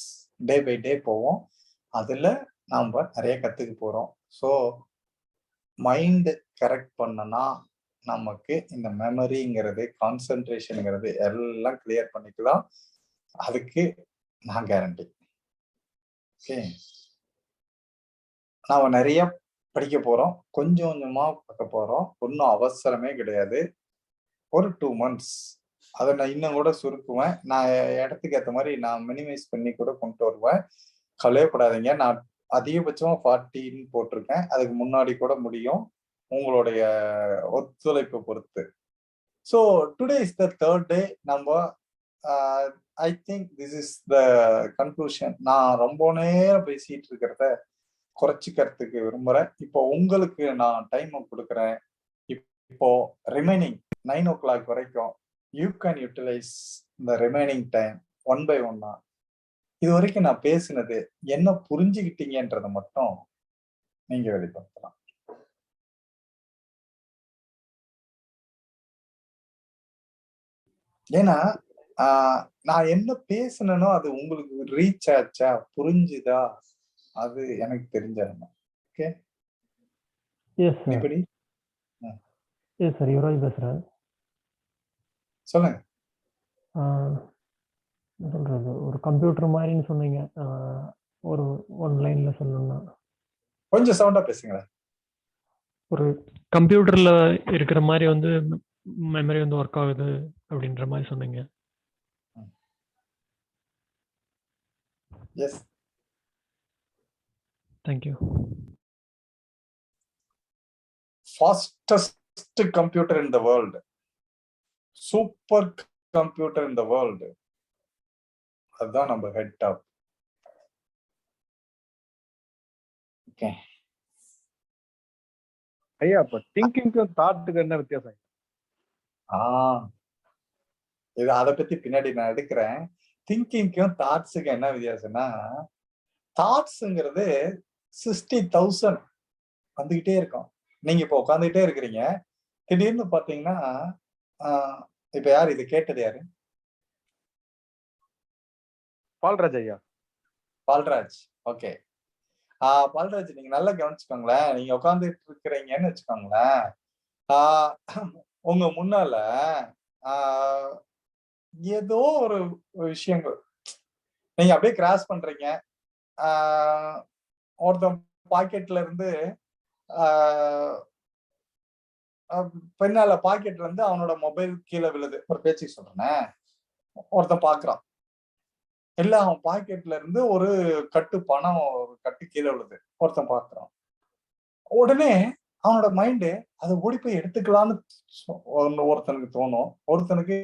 டே பை டே போவோம். அதுல நாம நிறைய கத்துக்க போறோம். ஸோ மைண்ட் கரெக்ட் பண்ணனா நமக்கு இந்த மெமரிங்கிறது, கான்சென்ட்ரேஷனுங்கிறது எல்லாம் கிளியர் பண்ணிக்கலாம். அதுக்கு நான் கேரண்டி. ஓகே, நாம நிறைய படிக்க போறோம், கொஞ்சம் கொஞ்சமா பார்க்க போறோம். ஒன்றும் அவசரமே கிடையாது. ஒரு 2 months அதை நான் இன்னும் கூட சுருக்குவேன். நான் இடத்துக்கு ஏற்ற மாதிரி நான் மினிமைஸ் பண்ணி கூட கொண்டு வருவேன். கவலையப்படாதீங்க. நான் அதிகபட்சமா 40 போட்டிருக்கேன். அதுக்கு முன்னாடி கூட முடியும், உங்களுடைய ஒத்துழைப்பை பொறுத்து. So today is the 3rd day. நம்ம I think this is the conclusion. நான் ரொம்ப நேரம் பேசிட்டு இருக்கிறத குறைச்சிக்கிறதுக்கு விரும்புறேன். இப்போ உங்களுக்கு நான் டைம் கொடுக்குறேன். இப்போ ரிமைனிங் 9 o'clock வரைக்கும் you can utilise the remaining time one by ஒன்னா. இது வரைக்கும் நான் பேசினது என்ன புரிஞ்சுக்கிட்டீங்கன்றத மட்டும் நீங்க வெளிப்படுத்தலாம். ஏன்னா நான் என்ன பேசினோ அது உங்களுக்கு ரீச் ஆச்சா, புரிஞ்சுதா, அது எனக்கு தெரிஞ்சிடணும். ஓகே, எப்படி? சார் யுவராஜ் பேசுறேன். சொல்லுங்க. சொல்றது ஒரு கம்ப்யூட்டர் மாதிரின்னு சொன்னீங்க. ஒரு ஒன் லைன்ல சொல்லணும்னா கொஞ்சம் சவுண்டா பேசுங்களேன். ஒரு கம்ப்யூட்டர்ல இருக்கிற மாதிரி வந்து மெமரி வந்து ஒர்க் ஆகுது அப்படின்ற மாதிரி சொன்னீங்க. Yes, thank you. Fastest computer in the world, super computer in the world, அதுதான் நம்ம ஹெட் டாப். ஓகே ஐயா, இப்ப திங்கிங்க்கும் தாட்டுக்கு என்ன வித்தியாசம்? இது அதை பத்தி பின்னாடி நான் எடுக்கிறேன். திங்கிங்க்கும் தாட்ஸுக்கும் என்ன வித்தியாசம்னா, தாட்ஸுங்கிறது 60,000 வந்துகிட்டே இருக்கும். நீங்க இப்போ உட்காந்துக்கிட்டே இருக்கிறீங்க, திடீர்னு பாத்தீங்கன்னா இப்ப யாரு இது கேட்டது? யாரு? பால்ராஜ் ஐயா. பால்ராஜ். ஓகே, பால்ராஜ், நீங்க நல்லா கவனிச்சுக்கோங்களேன். நீங்க உட்காந்துட்டு இருக்கிறீங்கன்னு வச்சுக்கோங்களேன், உங்க முன்னால ஏதோ ஒரு விஷயங்கள் நீங்க அப்படியே கிராஸ் பண்றீங்க. ஒருத்தன் பாக்கெட்ல இருந்து பின்னால பாக்கெட்ல இருந்து அவனோட மொபைல் கீழே விழுது. ஒரு பேச்சுக்கு சொல்றேன், ஒருத்தன் பாக்குறான், இல்ல அவன் பாக்கெட்ல இருந்து ஒரு கட்டு பணம், ஒரு கட்டு கீழே விழுது, ஒருத்தன் பாக்குறான். உடனே அவனோட மைண்டு அதை ஓடி போய் எடுத்துக்கலாம்னு ஒருத்தனுக்கு தோணும். ஒருத்தனுக்கு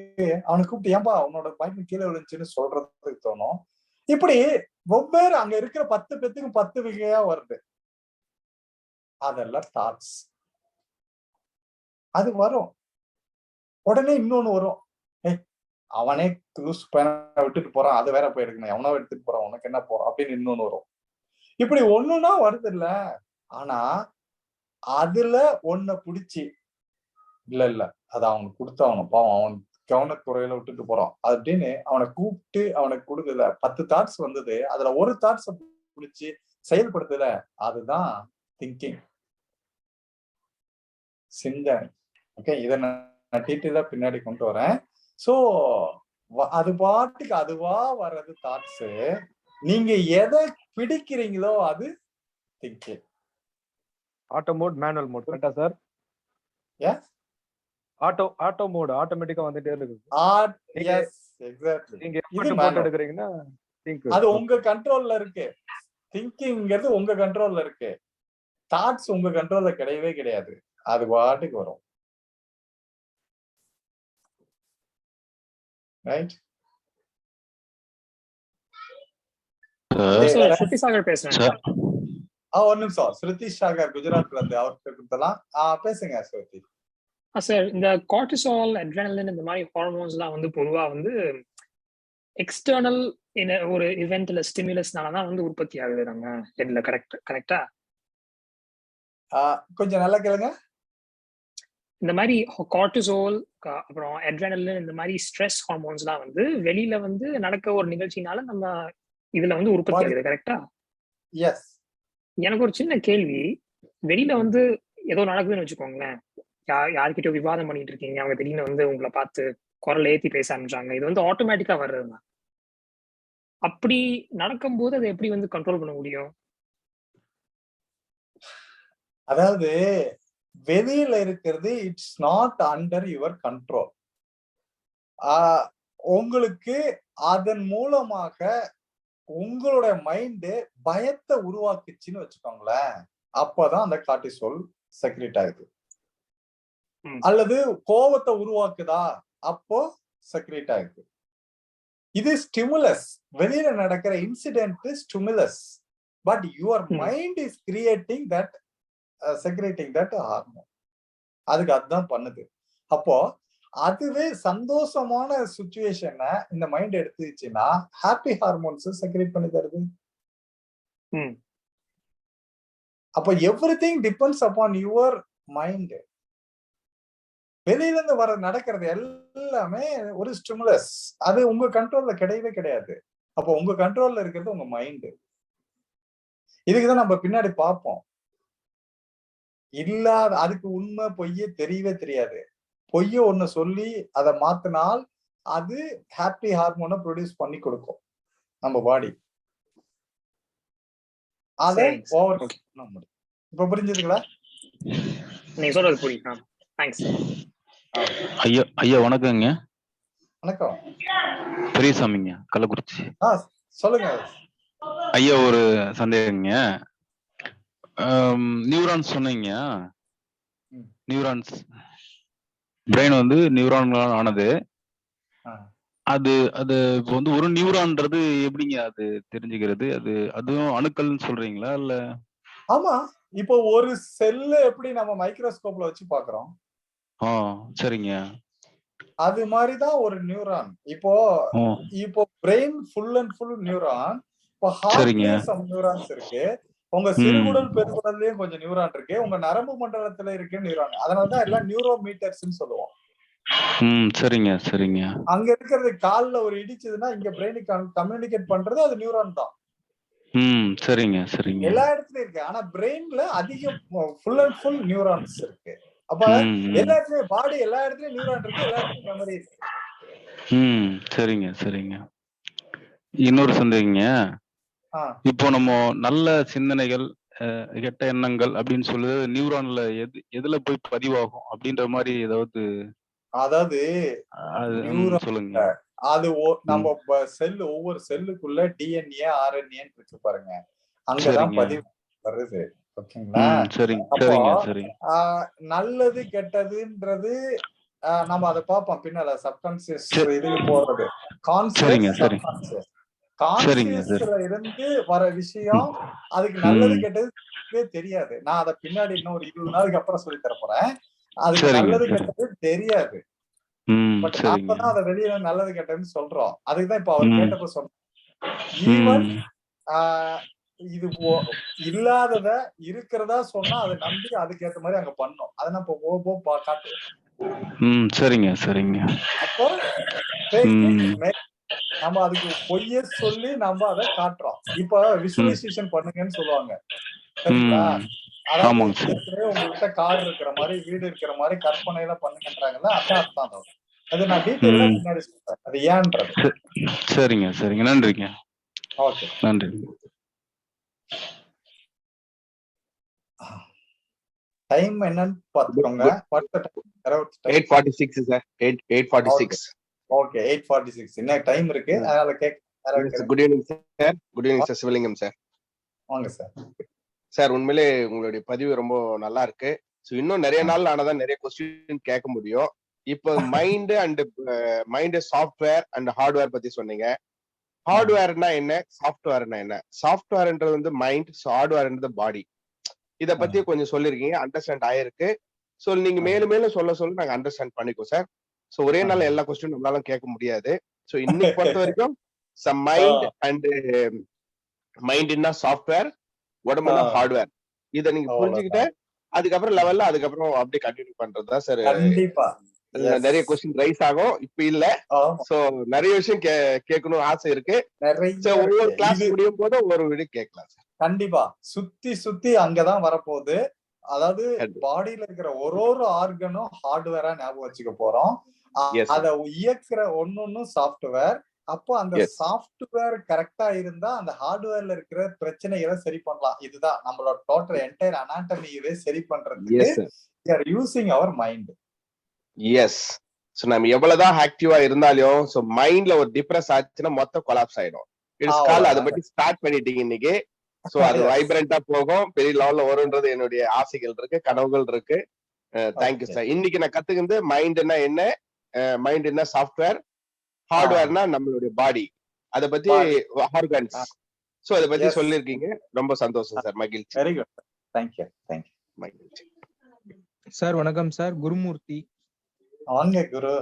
அவனை கூப்பிட்டு ஏன்பா அவனோட பைக் கீழே விழுந்துச்சுன்னு சொல்றதுக்கு தோணும். இப்படி வெவ்வேறு அங்க இருக்கிற 10 பேத்துக்கும் 10 வகையா வருது. அதெல்லாம் தாட்ஸ். அது வரும். உடனே இன்னொன்னு வரும். அவனே லூஸ் பையனை விட்டுட்டு போறான், அது வேற போய் எடுக்கணும், எவனோ எடுத்துட்டு போறான், உனக்கு என்ன போறான் அப்படின்னு இன்னொன்னு வரும். இப்படி ஒண்ணுன்னா வருது இல்ல. ஆனா அதுல ஒன்ன புடிச்சு இல்ல அது அவனுக்கு கொடுத்தவனும் பாவம், அவன் கவனக்குறையில விட்டுட்டு போறான் அப்படின்னு அவனை கூப்பிட்டு அவனுக்கு கொடுக்கல. 10 தாட்ஸ் வந்தது, அதுல ஒரு தாட்ஸ புடிச்சு செயல்படுத்தல. அதுதான் திங்கிங், சிந்தனை. ஓகே, இதை நான் டீட்டெயிலா பின்னாடி கொண்டு வரேன். சோ அது பாட்டுக்கு அதுவா வர்றது தாட்ஸ். நீங்க எதை பிடிக்கிறீங்களோ அது thinking. Auto mode, manual mode கரெக்டா சார்? எஸ், ஆட்டோ மோட் ஆட்டோமேட்டிக்கா வந்துட்டே இருக்கு. Yes, exactly. நீங்க இது எஃபர்ட் போட்டு எடுக்கறீங்கன்னா திங்க் அது உங்க கண்ட்ரோல்ல இருக்கு. திங்கிங்கிறது உங்க கண்ட்ரோல்ல இருக்கு. தாட்ஸ் உங்க கண்ட்ரோல்ல கிடையவே கிடையாது. அது பாட்டுக்கு வரும். ரைட்? ஸ்ருதி சாகர் பேசுறேன். ஒரு நிமிஷம். ஸ்ருதி சாகர் குஜராத்ல இருந்து, அவர்கிட்ட கொடுத்தலாம். பேசுங்க ஸ்ருதி. சார், இந்த கார்டிசால், அட்ரினலின் இந்த மாதிரி ஹார்மோன்ஸ்லாம் வந்து பொதுவா வந்து எக்ஸ்டர்னல் ஒரு இவெண்ட்ல ஸ்டிமுலஸ்னால தான் வந்து உற்பத்தி ஆகுது நம்ம ஹெட்ல. கரெக்டா? கொஞ்சம் நல்லா கேளுங்க. இந்த மாதிரி கார்டிசோல் அப்புறம் அட்ரினலின் இந்த மாதிரி ஸ்ட்ரெஸ் ஹார்மோன்ஸ்லாம் வந்து வெளியில வந்து நடக்க ஒரு நிகழ்ச்சினால நம்ம இதுல வந்து உற்பத்தி ஆகுது. கரெக்டா? எஸ். எனக்கு ஒரு சின்ன கேள்வி. வெளியில வந்து ஏதோ நடக்குதுன்னு வச்சுக்கோங்களேன், யார்கிட்டயோ விவாதம் பண்ணிட்டு இருக்கீங்க, அவங்க திடீர்னு வந்து உங்களை பார்த்து குரல் ஏத்தி பேச ஆரம்பிச்சாங்க. இது வந்து ஆட்டோமேட்டிக்கா வர்றதுதான். அப்படி நடக்கும்போது அதை எப்படி வந்து கண்ட்ரோல் பண்ண முடியும்? அதாவது வெளியில இருக்கிறது it's not under your control. உங்களுக்கு அதன் மூலமாக உங்களோட மைண்டு பயத்தை உருவாக்குச்சுன்னு வச்சுக்கோங்களேன். அப்பதான் அந்த கார்டிசோல் செக்ரேட் ஆகுது. அல்லது கோபத்தை உருவாக்குதா, அப்போ செக்ரேட் ஆகுது. இது ஸ்டிமுலஸ். வெளியில நடக்கிற incident stimulus. But your mind is creating that, secreting that hormone. அதுக்கு அதுதான் பண்ணுது. அப்போ அதுவே சந்தோஷமான சுச்சுவேஷனை இந்த மைண்ட் எடுத்துச்சுன்னா ஹாப்பி ஹார்மோன்ஸ் செக்ரேட் பண்ணி தருது. அப்போ everything depends upon your mind. வெளியில இருந்து வர நடக்கிறது எல்லாமே ஒரு ஸ்டிமுலஸ். அது உங்க கண்ட்ரோல்ல கிடையவே கிடையாது. அப்போ உங்க கண்ட்ரோல்ல இருக்கிறது உங்க மைண்ட். இதுக்குதான் நம்ம பின்னாடி பார்ப்போம். இல்லாத அதுக்கு உண்மை பொய்யே தெரியவே தெரியாது. பொய்ய ஒண்ணு சொல்லி அதை மாத்தினால் அது ஹாப்பி ஹார்மோனை ப்ரொடியூஸ் பண்ணி கொடுக்கும் நம்ம பாடி. அதை ஓவர் பண்ண முடியும். இப்ப புரிஞ்சதுங்களா? நீங்க சொல்றது புரியுது. தேங்க்ஸ். ஐயா வணக்கங்க. வணக்கம். பெரியசாமிங்க, கள்ளக்குறிச்சி. சொல்லுங்க ஐயா. ஒரு சந்தேகங்க. நியூரான்ஸ் சொன்னீங்க. நியூரான்ஸ் பிரெயின் வந்து நியூரான்களால் ஆனது. அது அது இப்போ வந்து ஒரு நியூரான்றது எப்படிங்க அது தெரிஞ்சுக்கிறது? அதுவும் அணுக்கள்னு சொல்றீங்களா இல்ல? ஆமா, இப்போ ஒரு செல்ல எப்படி நம்ம மைக்ரோஸ்கோப்ல வச்சு பாக்குறோம், சரிங்க, அது மாதிரிதான் ஒரு நியூரான். இப்போ brain full and full neuron. இப்போ ஹார்ட்லயும் சம் நியூரான்ஸ் இருக்கு. உங்க சிறுகுடல் பெருகுடல்லயும் கொஞ்சம் நியூரான் இருக்கு. உங்க நரம்பு மண்டலத்துல இருக்கு நியூரான். அதனாலதான் எல்லாம் நியூரோமீட்டர்ஸ் சொல்லுவோம். சரிங்க சரிங்க. அங்க இருக்கிறது கால்ல ஒரு இடிச்சதுன்னா இங்க பிரெயினுக்கு கம்யூனிகேட் பண்றது அது நியூரான் தான். சரிங்க சரிங்க. எல்லா இடத்துலயும் இருக்கு. ஆனா பிரெயின்ல அதிகம் ஃபுல் அண்ட் ஃபுல் நியூரான்ஸ் இருக்கு. அப்ப எல்லா இடத்துலயும் பாடி எல்லா இடத்துலயும் நியூரான் இருக்கு, எல்லா இடத்துலயும் மெமரி இருக்கு. சரிங்க சரிங்க. இன்னொரு சந்தேகங்க. இப்போ நம்ம நல்ல சிந்தனைகள், கெட்ட எண்ணங்கள் அப்படின்னு சொல்லுது நியூரான்ல எதுல போய் பதிவாகும் அப்படின்ற மாதிரி ஏதாவது? அதாவது சொல்லுங்க. அது நம்ம செல், ஒவ்வொரு செல்லுக்குள்ள டிஎன்ஏ ஆர்என்ஏ இருக்கு பாருங்க, அங்கதான் பதிவு வருது. ஓகேங்களா? சரிங்க அப்போ சரிங்க சரிங்க நல்லது கெட்டதுன்றது நம்ம அதை பார்ப்போம் பின்னால. சப்கான்சியஸ் சரி இதுக்கு போறது, கான்சியஸ் சரிங்க சரி சப்கான்சியஸ். சரிங்க சரி கான்சியஸ்ல இருந்து வர விஷயம் அதுக்கு நல்லது கெட்டது தெரியாது. நான் அதை பின்னாடி இன்னும் ஒரு 20 நாளுக்கு அப்புறம் சொல்லி தர போறேன். அதுக்கு சரிங்க நல்லது சரி கெட்டது தெரியாது. பட் சரிங்க நாம தான் அதை வெளியில நல்லது கெட்டதுன்னு சொல்றோம். அதுக்குதான் இப்ப அவர் கேட்டப்ப சொன்னோம். ஈவன் இது இல்லாதத இருக்கிறதா சொன்னா அதை நம்பி அதுக்கேற்ற மாதிரி அங்க பண்ணோம். அதை நம்ம போக காட்டுவோம். சரிங்க சரிங்க அப்போ நம்ம அதுக்கு பொய்ய சொல்லி நம்ம அதை காட்டுறோம். இப்ப விசுவலைசேஷன் பண்ணுங்கன்னு சொல்லுவாங்க, சரிங்களா? அதாவது ஏற்கனவே உங்ககிட்ட கார் இருக்கிற மாதிரி, வீடு இருக்கிற மாதிரி கற்பனையில பண்ணுங்கன்றாங்கல்ல, அதான் அர்த்தம். அது நான் டீட்டெயிலா பின்னாடி சொல்றேன் அது ஏன்றது. சரிங்க சரிங்க நன்றிங்க. ஓகே, நன்றி. டைம் என்னன்னு பாத்துக்கோங்க. 8:46 சார். 8:46. ஓகே, 8:46 இன்னும் டைம் இருக்கு. அதனால good evening sir. Good evening sir. Sivalingam sir. வாங்க சார். சார் உண்மையிலே உங்களுடைய பதிவு ரொம்ப நல்லா இருக்கு. ஸோ இன்னும் நிறைய நாள் ஆனதான் நிறைய கொஸ்டின் கேட்க முடியும். இப்போ மைண்ட் சாஃப்ட்வேர் அண்ட் ஹார்ட்வேர் பத்தி சொன்னீங்க. ஹார்ட்வேர்னா என்ன, சாஃப்ட்வேர்னா என்ன? சாஃப்ட்வேர்ன்றது வந்து மைண்ட், ஹார்ட்வேர்ன்றது பாடி. இத பத்தி கொஞ்சம் சொல்லிருக்கீங்க, அண்டர்ஸ்டாண்ட் ஆயிருக்கு. ஸோ நீங்க மேலும் மேலும் சொல்ல நாங்க அண்டர்ஸ்டாண்ட் பண்ணிக்கோ சார். ஸோ ஒரே நாள் எல்லா கொஸ்டின் நம்மளால கேட்க முடியாது. ஸோ இன்னைக்கு பொறுத்த வரைக்கும் மைண்ட்னா சாஃப்ட்வேர், உடம்புனா ஹார்ட்வேர். இத நீங்க புரிஞ்சுக்கிட்ட அதுக்கப்புறம் லெவல்ல அதுக்கப்புறம் அப்படியே கண்டினியூ பண்றதுதான் சார். கண்டிப்பா நிறைய கொஸ்டின் ரைஸ் ஆகும். இப்ப இல்ல. சோ நிறைய விஷயம் கேட்கணும் ஆசை இருக்கு. ஒவ்வொரு கிளாஸ் முடியும் போது ஒவ்வொரு வீடியோ கேட்கலாம் சார். கண்டிப்பா சுத்தி அங்கதான் வரப்போகுது. அதாவது பாடியில இருக்கிற ஒரு ஆர்கனும் ஹார்ட்வேரா ஞாபகம் வச்சுக்க போறோம். அத இயக்குற ஒன்னொன்னும் சாஃப்ட்வேர். அப்போ அந்த சாஃப்ட்வேர் கரெக்டா இருந்தா அந்த ஹார்ட்வேர்ல இருக்கிற பிரச்சனைகளை சரி பண்ணலாம். இதுதான் நம்மளோட டோட்டல் என்டையர் அனாட்டமியவே சரி பண்றதுக்கு we are using our mind. Yes. So நம்ம எவ்வளவுதான் ஆக்டிவா இருந்தாலும் சோ மைண்ட்ல ஒரு டிப்ரஸ் ஆச்சுன்னா மொத்தம் கொலாப்ஸ் ஆயிடும். It's call. அதை பத்தி ஸ்டார்ட் பண்ணிட்டீங்க இன்னைக்கு. சோ அது வைப்ரண்டா போகும், பெரிய லெவல்ல வரும்ன்றது என்னுடைய ஆசைகள் இருக்கு, கனவுகள் இருக்கு. Thank you sir. இன்னைக்கு நான் கத்துக்கிட்டு மைண்ட்னா என்ன, மைண்ட் என்ன சாஃப்ட்வேர், ஹார்ட்வேர்னா நம்மளுடைய பாடி, அத பத்தி ஆர்கன்ஸ். சோ அத பத்தி சொல்லிருக்கீங்க. ரொம்ப சந்தோஷம் சார். மகிழ்ச்சி. Very good. தேங்க்யூ. மகிழ்ச்சி சார். வணக்கம் சார். குருமூர்த்தி. வாங்க குரு.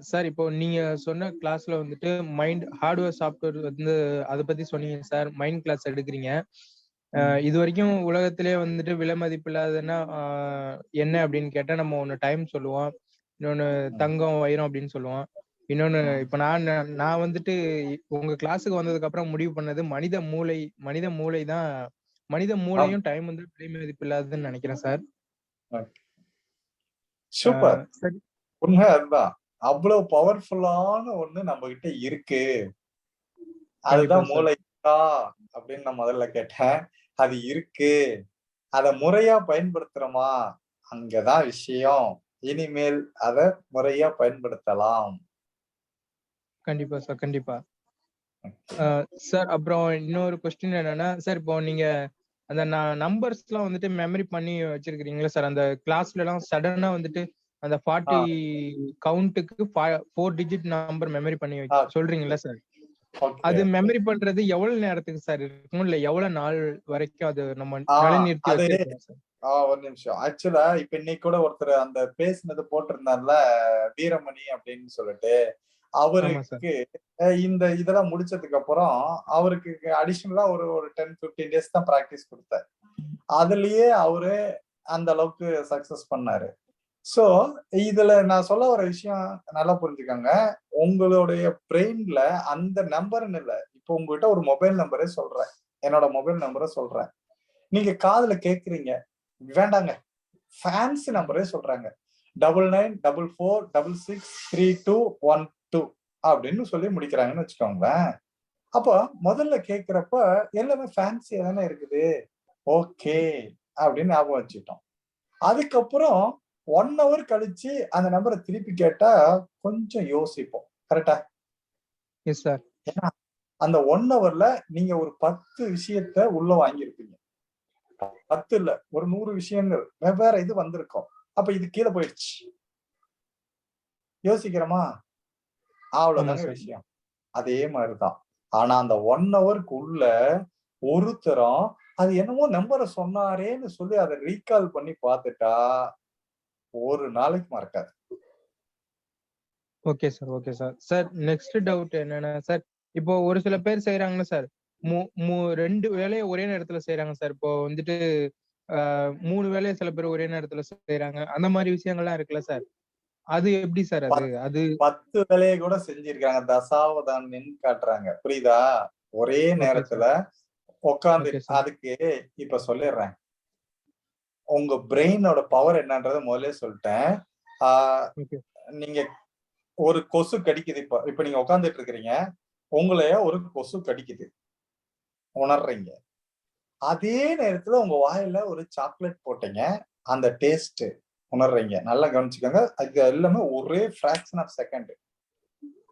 சார் இப்போ நீங்க சொன்ன கிளாஸ்ல வந்துட்டு மைண்ட், ஹார்ட்வேர், சாஃப்ட்வேர் வந்து அதை பத்தி சொன்னீங்க சார். மைண்ட் கிளாஸ் எடுக்கிறீங்க. இது வரைக்கும் உலகத்திலே வந்துட்டு விலை மதிப்பு இல்லாததுன்னா என்ன அப்படின்னு கேட்டா நம்ம ஒண்ணு டைம் சொல்லுவோம், இன்னொன்னு தங்கம், வைரம் அப்படின்னு சொல்லுவோம். இன்னொன்னு இப்ப நான் வந்துட்டு உங்க கிளாஸுக்கு வந்ததுக்கு அப்புறம் முடிவு பண்ணது மனித மூளை தான். மனித மூளையும் டைம் வந்து விலை மதிப்பு இல்லாததுன்னு நினைக்கிறேன் சார். சூப்பர். உண்மை அதுதான். அவ்வளவு பவர்ஃபுல்லான ஒண்ணு நம்ம கிட்ட இருக்கு. அதுதான் மூளை அப்படின்னு நான் முதல்ல கேட்டேன். அது இருக்கு. அத முறையா பயன்படுத்துறோமா, அங்கதான் விஷயம். இனிமேல் அத முறையா பயன்படுத்தலாம். கண்டிப்பா சார். கண்டிப்பா சார். அப்புறம் இன்னொரு கொஸ்டின் என்னன்னா சார், இப்போ நீங்க அந்த நம்பர்ஸ் எல்லாம் வந்துட்டு மெமரி பண்ணி வச்சிருக்கீங்களா சார்? அந்த கிளாஸ்ல எல்லாம் சடனா வந்துட்டு அந்த 40 கவுண்ட்டுக்கு 4 டிஜிட் நம்பர் மெமரி பண்ணி சொல்றீங்களா சார்? அது மெமரி பண்றது எவ்வளவு நேரத்துக்கு சார் இருக்கும், இல்ல எவ்வளவு நாள் வரைக்கும் அது நம்ம நிலைநிறுத்தி வச்சிருக்கோம் சார்? ஒரு நிமிஷம். ஆக்சுவலா இப்ப இன்னைக்கு கூட ஒருத்தர் அந்த பேசினது போட்டிருந்தார்ல, வீரமணி அப்படின்னு சொல்லிட்டு, அவருக்கு இந்த இதெல்லாம் முடிச்சதுக்கு அப்புறம் அவருக்கு அடிஷனலா ஒரு 10-15 டேஸ் தான் பிராக்டிஸ் கொடுத்தார். அதுலயே அவரு அந்த அளவுக்கு சக்சஸ் பண்ணாரு. சோ இதுல நான் சொல்ல வர விஷயம் நல்லா புரிஞ்சுக்கோங்க. உங்களுடைய பிரெயின்ல அந்த நம்பர்னு இல்ல. இப்போ உங்ககிட்ட ஒரு மொபைல் நம்பரே சொல்றேன், என்னோட மொபைல் நம்பரை சொல்றேன். நீங்க காதுல கேக்குறீங்க, வேண்டாங்க ஃபேன்சி நம்பரே சொல்றாங்க, 9944663212 அப்படின்னு சொல்லி முடிக்கிறாங்கன்னு வச்சுக்கோங்களேன். அப்போ முதல்ல கேக்குறப்ப எல்லாமே ஃபேன்சியா தானே இருக்குது. ஓகே அப்படின்னு ஞாபகம் வச்சுட்டோம். அதுக்கப்புறம் 1 hour கழிச்சு அந்த நம்பரை திருப்பி கேட்டா கொஞ்சம் யோசிப்போம். கரெக்டா? Yes sir. ஏன்னா அந்த 1 hourல நீங்க ஒரு 10 விஷயத்த உள்ள வாங்கியிருப்பீங்க. 10 இல்ல, ஒரு 100 விஷயங்கள் வெவ்வேறு இது வந்திருக்கும். அப்ப இது கீழே போயிடுச்சு. யோசிக்கிறோமா? ஆமா அவ்வளவுதாங்க சார். விஷயம். அதே மாதிரிதான். ஆனா அந்த 1 ஹவர்க்குள்ள ஒருத்தரும் அது என்னமோ நம்பர சொன்னாரேன்னு சொல்லி அதை ரீகால் பண்ணி பார்த்துட்டா ஒரு நாளைக்கு மறக்காது. Okay sir, okay sir. Sir next doubt என்னன்னா சார், இப்போ ஒரு சில பேர் செய்யறாங்கல்ல சார், 2 வேலையை ஒரே நேரத்துல செய்யறாங்க சார். இப்போ வந்துட்டு 3 வேலையை சில பேர் ஒரே நேரத்துல செய்யறாங்க. அந்த மாதிரி விஷயங்கள்லாம் இருக்குல்ல சார், அது எப்படி சார்? அது 10 வேலையை கூட செஞ்சிருக்காங்க. தசாவதானின்னு காட்டுறாங்க. புரியுதா? ஒரே ஓகே நேரத்துல சார். உட்கார்ந்து ஓகே சார். அதுக்கு இப்ப சொல்லிடுறேன். உங்க பிரெயினோட பவர் என்னன்றத முதல்ல சொல்லிட்டேன். ஆஹ் ஓகே. நீங்க ஒரு கொசு கடிக்குது. இப்ப நீங்க உட்கார்ந்துட்டு இருக்கிறீங்க, உங்களைய ஒரு கொசு கடிக்குது, உணர்றீங்க. அதே நேரத்துல உங்க வாயில ஒரு சாக்லேட் போட்டீங்க, அந்த டேஸ்ட் உணர்றீங்க. நல்லா கவனிச்சுக்கோங்க. அது எல்லாமே ஒரே ஃபிராக்ஷன் ஆஃப் செகண்ட்.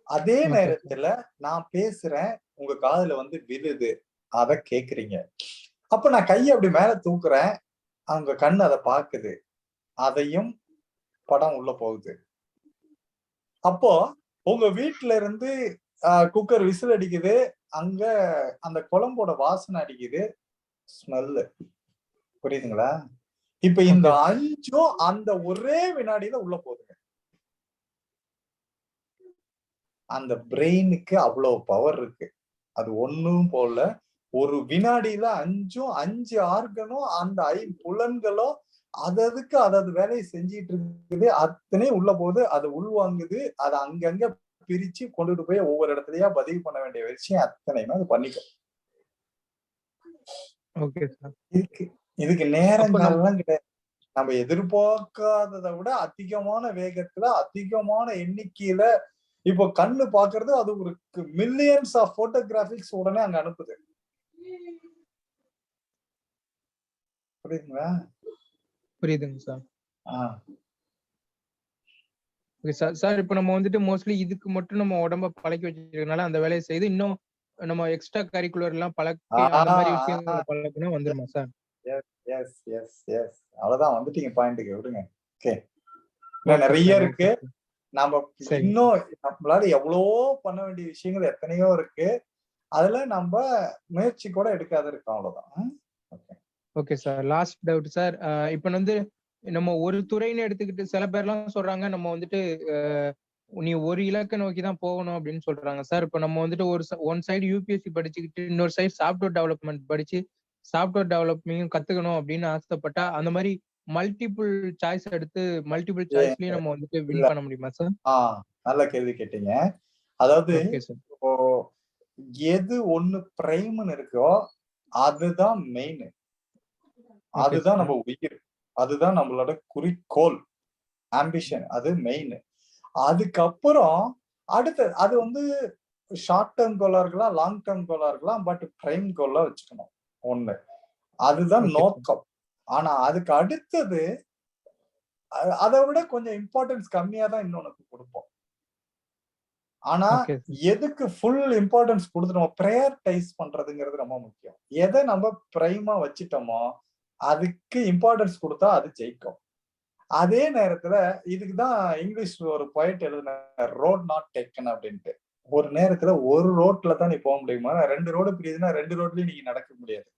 அதே ஓகே சார். நேரத்துல நான் பேசுறேன், உங்க காதுல வந்து விழுது, அத கேக்குறீங்க. அப்ப நான் கையை அப்படி மேல தூக்குறேன், அவங்க கண்ணு அதை பாக்குது, அதையும் படம் உள்ள போகுது. அப்போ உங்க வீட்டுல இருந்து குக்கர் விசில் அடிக்குது, அங்க அந்த குழம்போட வாசனை அடிக்குது, ஸ்மெல்லு. புரியுதுங்களா? இப்ப இந்த ஓகே சார். 5ம் அந்த ஒரே வினாடியில உள்ள போகுதுங்க. அந்த பிரெயினுக்கு அவ்வளவு பவர் இருக்கு. அது ஒண்ணும் போல ஒரு வினாடியில 5ம் 5 ஆர்கனும் அந்த 5 புலன்களும் அததுக்கு அதது வேலையை செஞ்சிட்டு இருக்குது. அத்தனையும் உள்ள போது அதை உள்வாங்குது. அதை அங்கங்க பிரிச்சு கொண்டுட்டு போய் ஒவ்வொரு இடத்துலயா பதிவு பண்ண வேண்டிய விஷயம் அத்தனையுமே அது பண்ணிக்கும். Okay sir. இதுக்கு நேரங்காலம் கிடையாது. நம்ம எதிர்பார்க்காததை விட அதிகமான வேகத்துல, அதிகமான எண்ணிக்கையில இப்போ கண்ணு பாக்குறது, அது ஒரு மில்லியன்ஸ் ஆஃப் போட்டோகிராபிக்ஸ் உடனே அங்க அனுப்புது. புரியுதுங்களா? புரியுதுங்க சார். Okay sir. சார் இப்போ நம்ம வந்துட்டு மோஸ்ட்லி இதுக்கு மட்டும் நம்ம உடம்ப பழக்கி வச்சிருக்கனால அந்த வேலையை செய்து இன்னும் நம்ம எக்ஸ்ட்ரா கரிக்குலர் எல்லாம் பழக்கி அந்த மாதிரி விஷயங்களை பழக்கினா வந்துருமா சார்? எஸ் எஸ் எஸ் அவ்வளவுதான், வந்துட்டீங்க பாயிண்ட்டுக்கு. விடுங்க. ஓகே, நிறைய இருக்கு. நாம இன்னும் நம்மளால எவ்வளவோ பண்ண வேண்டிய விஷயங்கள் எத்தனையோ இருக்கு. அதுல நம்ம முயற்சி கூட எடுக்காத இருக்கோம். அவ்வளவுதான். Okay sir. Last doubt sir. இப்ப வந்து நம்ம ஒரு துறைன்னு எடுத்துக்கிட்டு சில பேர்லாம் சொல்றாங்க நம்ம வந்துட்டு நீ ஒரு இலக்கை நோக்கி தான் போகணும் அப்படின்னு சொல்றாங்க சார். இப்ப நம்ம வந்துட்டு ஒன் சைடு யூபிஎஸ்சி படிச்சுக்கிட்டு இன்னொரு சைடு சாஃப்ட்வேர் டெவலப்மெண்ட் படிச்சு சாஃப்ட்வேர் டெவலப்மெண்ட் கத்துக்கணும் அப்படின்னு ஆசைப்பட்டா அந்த மாதிரி மல்டிபிள் சாய்ஸ் எடுத்து மல்டிபிள் சாய்ஸ்லயும் நம்ம வந்துட்டு வின் பண்ண முடியுமா சார்? நல்ல கேள்வி கேட்டீங்க. அதாவது இப்போ எது ஒண்ணு பிரைம்னு இருக்கோ அதுதான் மெயின், அதுதான் நம்ம உயிர், அதுதான் நம்மளோட குறிக்கோள், ஆம்பிஷன், அது மெயின். அதுக்கப்புறம் அடுத்த அது வந்து ஷார்ட் டேர்ம் கோலா இருக்கலாம், லாங் டேர்ம் கோலா இருக்கலாம். பட் பிரைம் கோலா வச்சுக்கணும் ஒண்ணு. அதுதான் நோக்கம். ஆனா அதுக்கு அடுத்தது அதை விட கொஞ்சம் இம்பார்ட்டன்ஸ் கம்மியா தான் இன்னொன்னு கொடுப்போம். ஆனா எதுக்கு ஃபுல் இம்பார்ட்டன்ஸ் கொடுத்து நம்ம ப்ரையாரிட்டைஸ் பண்றதுங்கிறது ரொம்ப முக்கியம். எதை நம்ம பிரைமா வச்சுட்டோமோ அதுக்கு இம்பார்ட்டன்ஸ் கொடுத்தா அது ஜெயிக்கும். அதே நேரத்துல இதுக்குதான் இங்கிலீஷ் ஒரு போயிட் எழுதின ரோட் நாட் டேக்கன் அப்படின்ட்டு. ஒரு நேரத்துல ஒரு ரோட்ல தான் நீ போக முடியுமா? 2 ரோடு பிரியுதுன்னா 2 ரோட்லயும் நீங்க நடக்க முடியாது.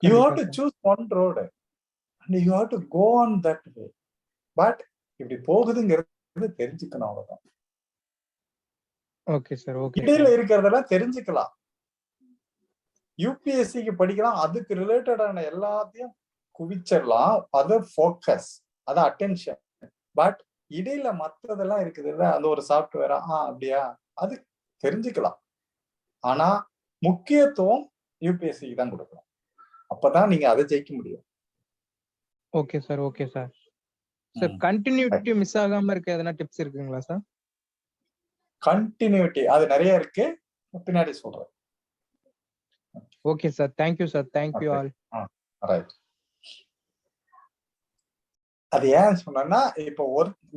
You have to choose one road and you have to go on that way. But இப்படி போகுதுங்கிறது தெரிஞ்சுக்கணும், அவ்வளவுதான். Okay sir. ஓகே. இடையில இருக்கிறதெல்லாம் தெரிஞ்சுக்கலாம். யூபிஎஸ்சிக்கு படிக்கலாம், அதுக்கு ரிலேட்டடான எல்லாத்தையும் குவிச்சிடலாம். அது ஃபோக்கஸ், அது அட்டென்ஷன். பட் இடையில மற்றதெல்லாம் இருக்குது இல்ல, அந்த ஒரு சாஃப்ட்வேரா அப்படியா, அது தெரிஞ்சுக்கலாம். ஆனா முக்கியத்துவம் யூபிஎஸ்சிக்கு தான் கொடுக்கணும். அப்பதான் நீங்க அதை ஜெயிக்க முடியும். Okay sir. Okay sir. Sir continuity miss ஆகாம இருக்க எதனா டிப்ஸ் இருக்குங்களா சார்? கண்டினியூட்டி அது நிறைய இருக்கு, பின்னாடி சொல்றேன். Okay sir. Thank you sir. Thank you all. Right. அது ஏன் சொன்னேன்னா, இப்போ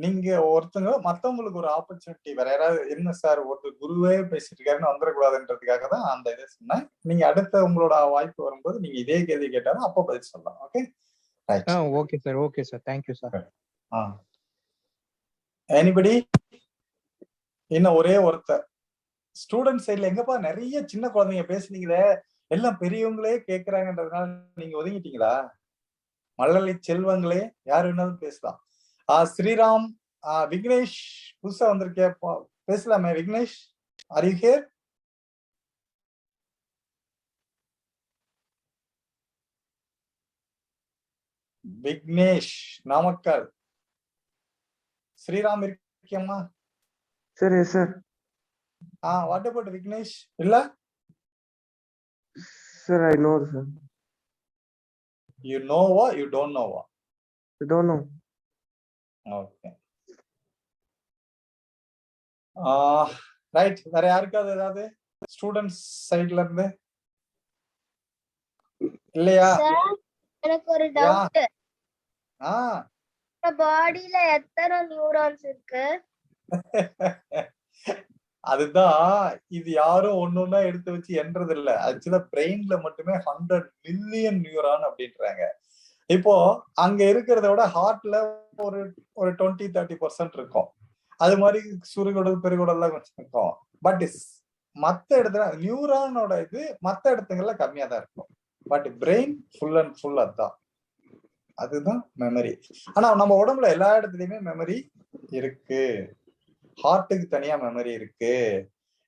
நீங்க ஒருத்தங்க மத்தவங்களுக்கு ஒரு ஆப்பர்ச்சுனிட்டி வேற யாராவது என்ன சார் ஒருத்தர் குருவே பேசிட்டு இருக்காருன்னு வந்துடக்கூடாதுன்றதுக்காக தான் அந்த இதை சொன்னேன். நீங்க அடுத்த உங்களோட வாய்ப்பு வரும்போது நீங்க இதே கேள்வி கேட்டாலும் அப்போ பதில் சொல்லலாம். Okay right. Okay sir, okay sir, thank you sir. Anybody? இன்னும் ஒரே ஒருத்தர் ஸ்டூடெண்ட் சைட்ல எங்கப்பா நிறைய சின்ன குழந்தைங்க பேசுனீங்களே, எல்லாம் பெரியவங்களே கேட்கறாங்கன்றதுனால நீங்க ஒதுங்கிட்டீங்களா? மழலை செல்வங்களே, யார் வேணாலும் பேசலாம். ஸ்ரீராம், விக்னேஷ் புதுசா வந்திருக்கே, பேசலாமே Vignesh, are you here? Vignesh Namakkal. Sriram இருக்கியம்மா? சரி சார். What about Vignesh? இல்ல sir, I know sir. You know what? You don't know what? I don't know. Okay. Right. வேற யாருக்காவது ஏதாவது ஸ்டூடெண்ட்ஸ் சைடுல இருந்து இல்லையா? எனக்கு ஒரு டவுட். பாடியில எத்தனை நியூரான்ஸ் இருக்கு? அதுதான், இது யாரும் ஒன்னொன்னா எடுத்து வச்சு என்றது இல்ல. ஆக்சுவலா பிரெயின்ல மட்டுமே 100 மில்லியன் நியூரான் அப்படின்றாங்க. இப்போ அங்க இருக்கிறத விட ஹார்ட்ல ஒரு 20-30% இருக்கும். அது மாதிரி சுருகுடல் பெருகுடல்லாம் இருக்கும். பட் மத்த இடத்துல நியூரானோட இது மத்த இடத்துங்கள்ல கம்மியா தான் இருக்கும். But brain full and full அதுதான் மெமரி. ஆனா நம்ம உடம்புல எல்லா இடத்துலயுமே மெமரி இருக்கு. ஹார்ட்டுக்கு தனியா மெமரி இருக்கு.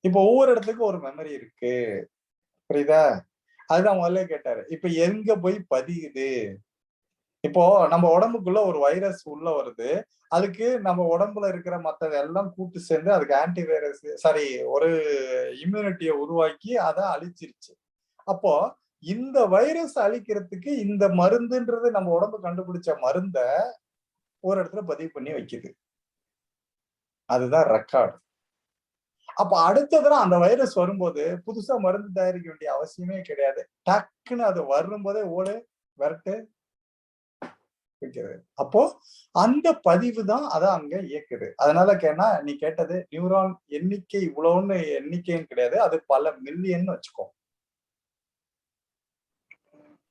இப்போ ஒவ்வொரு இடத்துக்கும் ஒரு மெமரி இருக்கு. புரியுதா? அதுதான் முதல்ல கேட்டாரு. இப்ப எங்க போய் பதியுது? இப்போ நம்ம உடம்புக்குள்ள ஒரு வைரஸ் உள்ள வருது. அதுக்கு நம்ம உடம்புல இருக்கிற மத்தது எல்லாம் கூட்டு சேர்ந்து அதுக்கு ஆன்டி வைரஸ் ஒரு இம்யூனிட்டியை உருவாக்கி அதை அழிச்சிருச்சு. அப்போ இந்த வைரஸ் அழிக்கிறதுக்கு இந்த மருந்துன்றது நம்ம உடம்பு கண்டுபிடிச்ச மருந்த ஒரு இடத்துல பதிவு பண்ணி வைக்குது. அதுதான் ரெக்கார்டு. அப்ப அடுத்ததுல அந்த வைரஸ் வரும்போது புதுசா மருந்து தயாரிக்க வேண்டிய அவசியமே கிடையாது. டக்குன்னு அது வரும்போதே ஓடு விரட்டு வைக்கிறது. அப்போ அந்த பதிவு தான் அதை அங்க இயக்குது. அதனால நீ கேட்டது நியூரான் எண்ணிக்கை இவ்வளவுன்னு எண்ணிக்கைன்னு கிடையாது, அது பல மில்லியன் வச்சுக்கோ.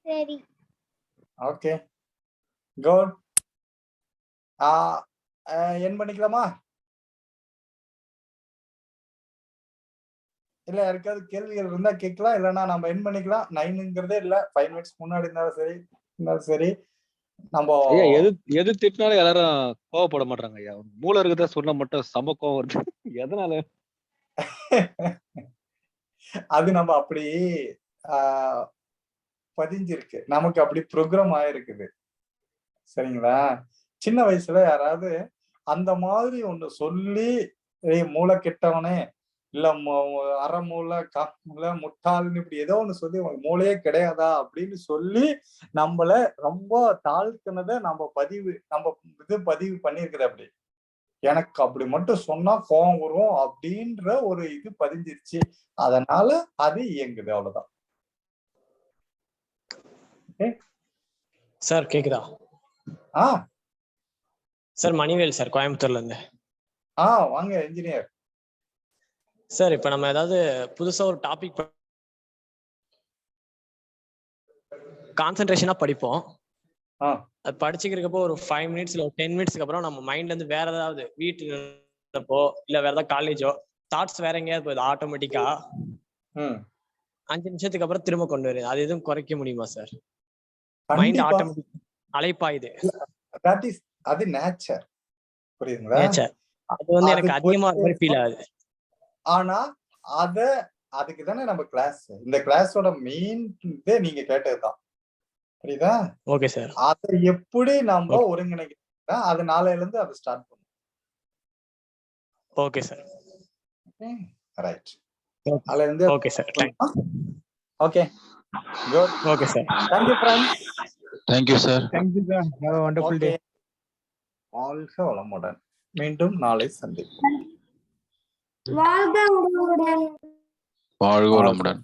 சரி. Okay good. என் பண்ணிக்கலாமா? இல்ல யாருக்காவது கேள்விகள் இருந்தா கேட்கலாம், இல்லைன்னா நம்ம என் பண்ணிக்கலாம். 9ங்கிறதே இல்ல, 5 மினிட்ஸ் முன்னாடி இருந்தாலும் சரி. நம்ம எது திட்டினாலும் எல்லாரும் கோவப்பட மாட்டாங்க ஐயா. மூளை இருக்குதா சொன்னா மட்டும் சம கோவம் வருது. எதனால? அது நம்ம அப்படி பதிஞ்சிருக்கு, நமக்கு அப்படி ப்ரோக்ராம் ஆயிருக்குது. சரிங்களா? சின்ன வயசுல யாராவது அந்த மாதிரி ஒண்ணு சொல்லி மூளை கெட்டவனே இல்ல அரை மூளை காமூளை முட்டாள்னு இப்படி ஏதோ ஒண்ணு சொல்லி உனக்கு மூளையே கிடையாதா அப்படின்னு சொல்லி நம்மள ரொம்ப தாழ்த்தினதை நம்ம பதிவு பண்ணிருக்குது. அப்படி எனக்கு அப்படி மட்டும் சொன்னா கோவம் வரும் அப்படின்ற ஒரு இது பதிஞ்சிருச்சு. அதனால அது இயங்குது. அவ்வளவுதான். சார் கேக்குதா? சார் மணிவேல் சார், கோயம்புத்தூர்ல இருந்து. வாங்க இன்ஜினியர் சார். இப்ப நம்ம ஏதாவது புதுசா ஒரு டாபிக் கான்சென்ட்ரேஷனா படிப்போம். அது படிச்சுக்கிறப்போ ஒரு 5 மினிட்ஸ் இல்ல 10 மினிட்ஸ்க்கு அப்புறம் நம்ம மைண்ட்ல இருந்து வேற ஏதாவது வீட்டுல இல்ல வேற ஏதாவது காலேஜோ தாட்ஸ் வேற எங்கேயாவது போகுது ஆட்டோமேட்டிக்கா. 5 நிமிஷத்துக்கு அப்புறம் திரும்ப கொண்டு வருது. அது எதுவும் குறைக்க முடியுமா சார்? Mind automatic அலைப்பாயுது. அது நேச்சர். புரியுதுங்களா? நேச்சர். அது வந்து எனக்கு அதிகமா ஃபீல் ஆகுது. ஆனா அதுக்கு தானே நம்ம கிளாஸ். இந்த கிளாஸோட மெயின் நீங்க கேட்டதுதான். புரியுதா? Okay sir. அதை எப்படி நம்ம ஒருங்கிணைக்க, அது நாளையில இருந்து அதை ஸ்டார்ட் பண்ணும். Okay sir. ரைட். நாளையில இருந்து okay sir. Okay good. Okay sir. Thank you friends. Thank you sir. Thank you sir. Have a wonderful day. வாழ்க வளமுடன். மீண்டும் நாளை சந்திப்போம். வாழ்க வளமுடன். வாழ்க வளமுடன்.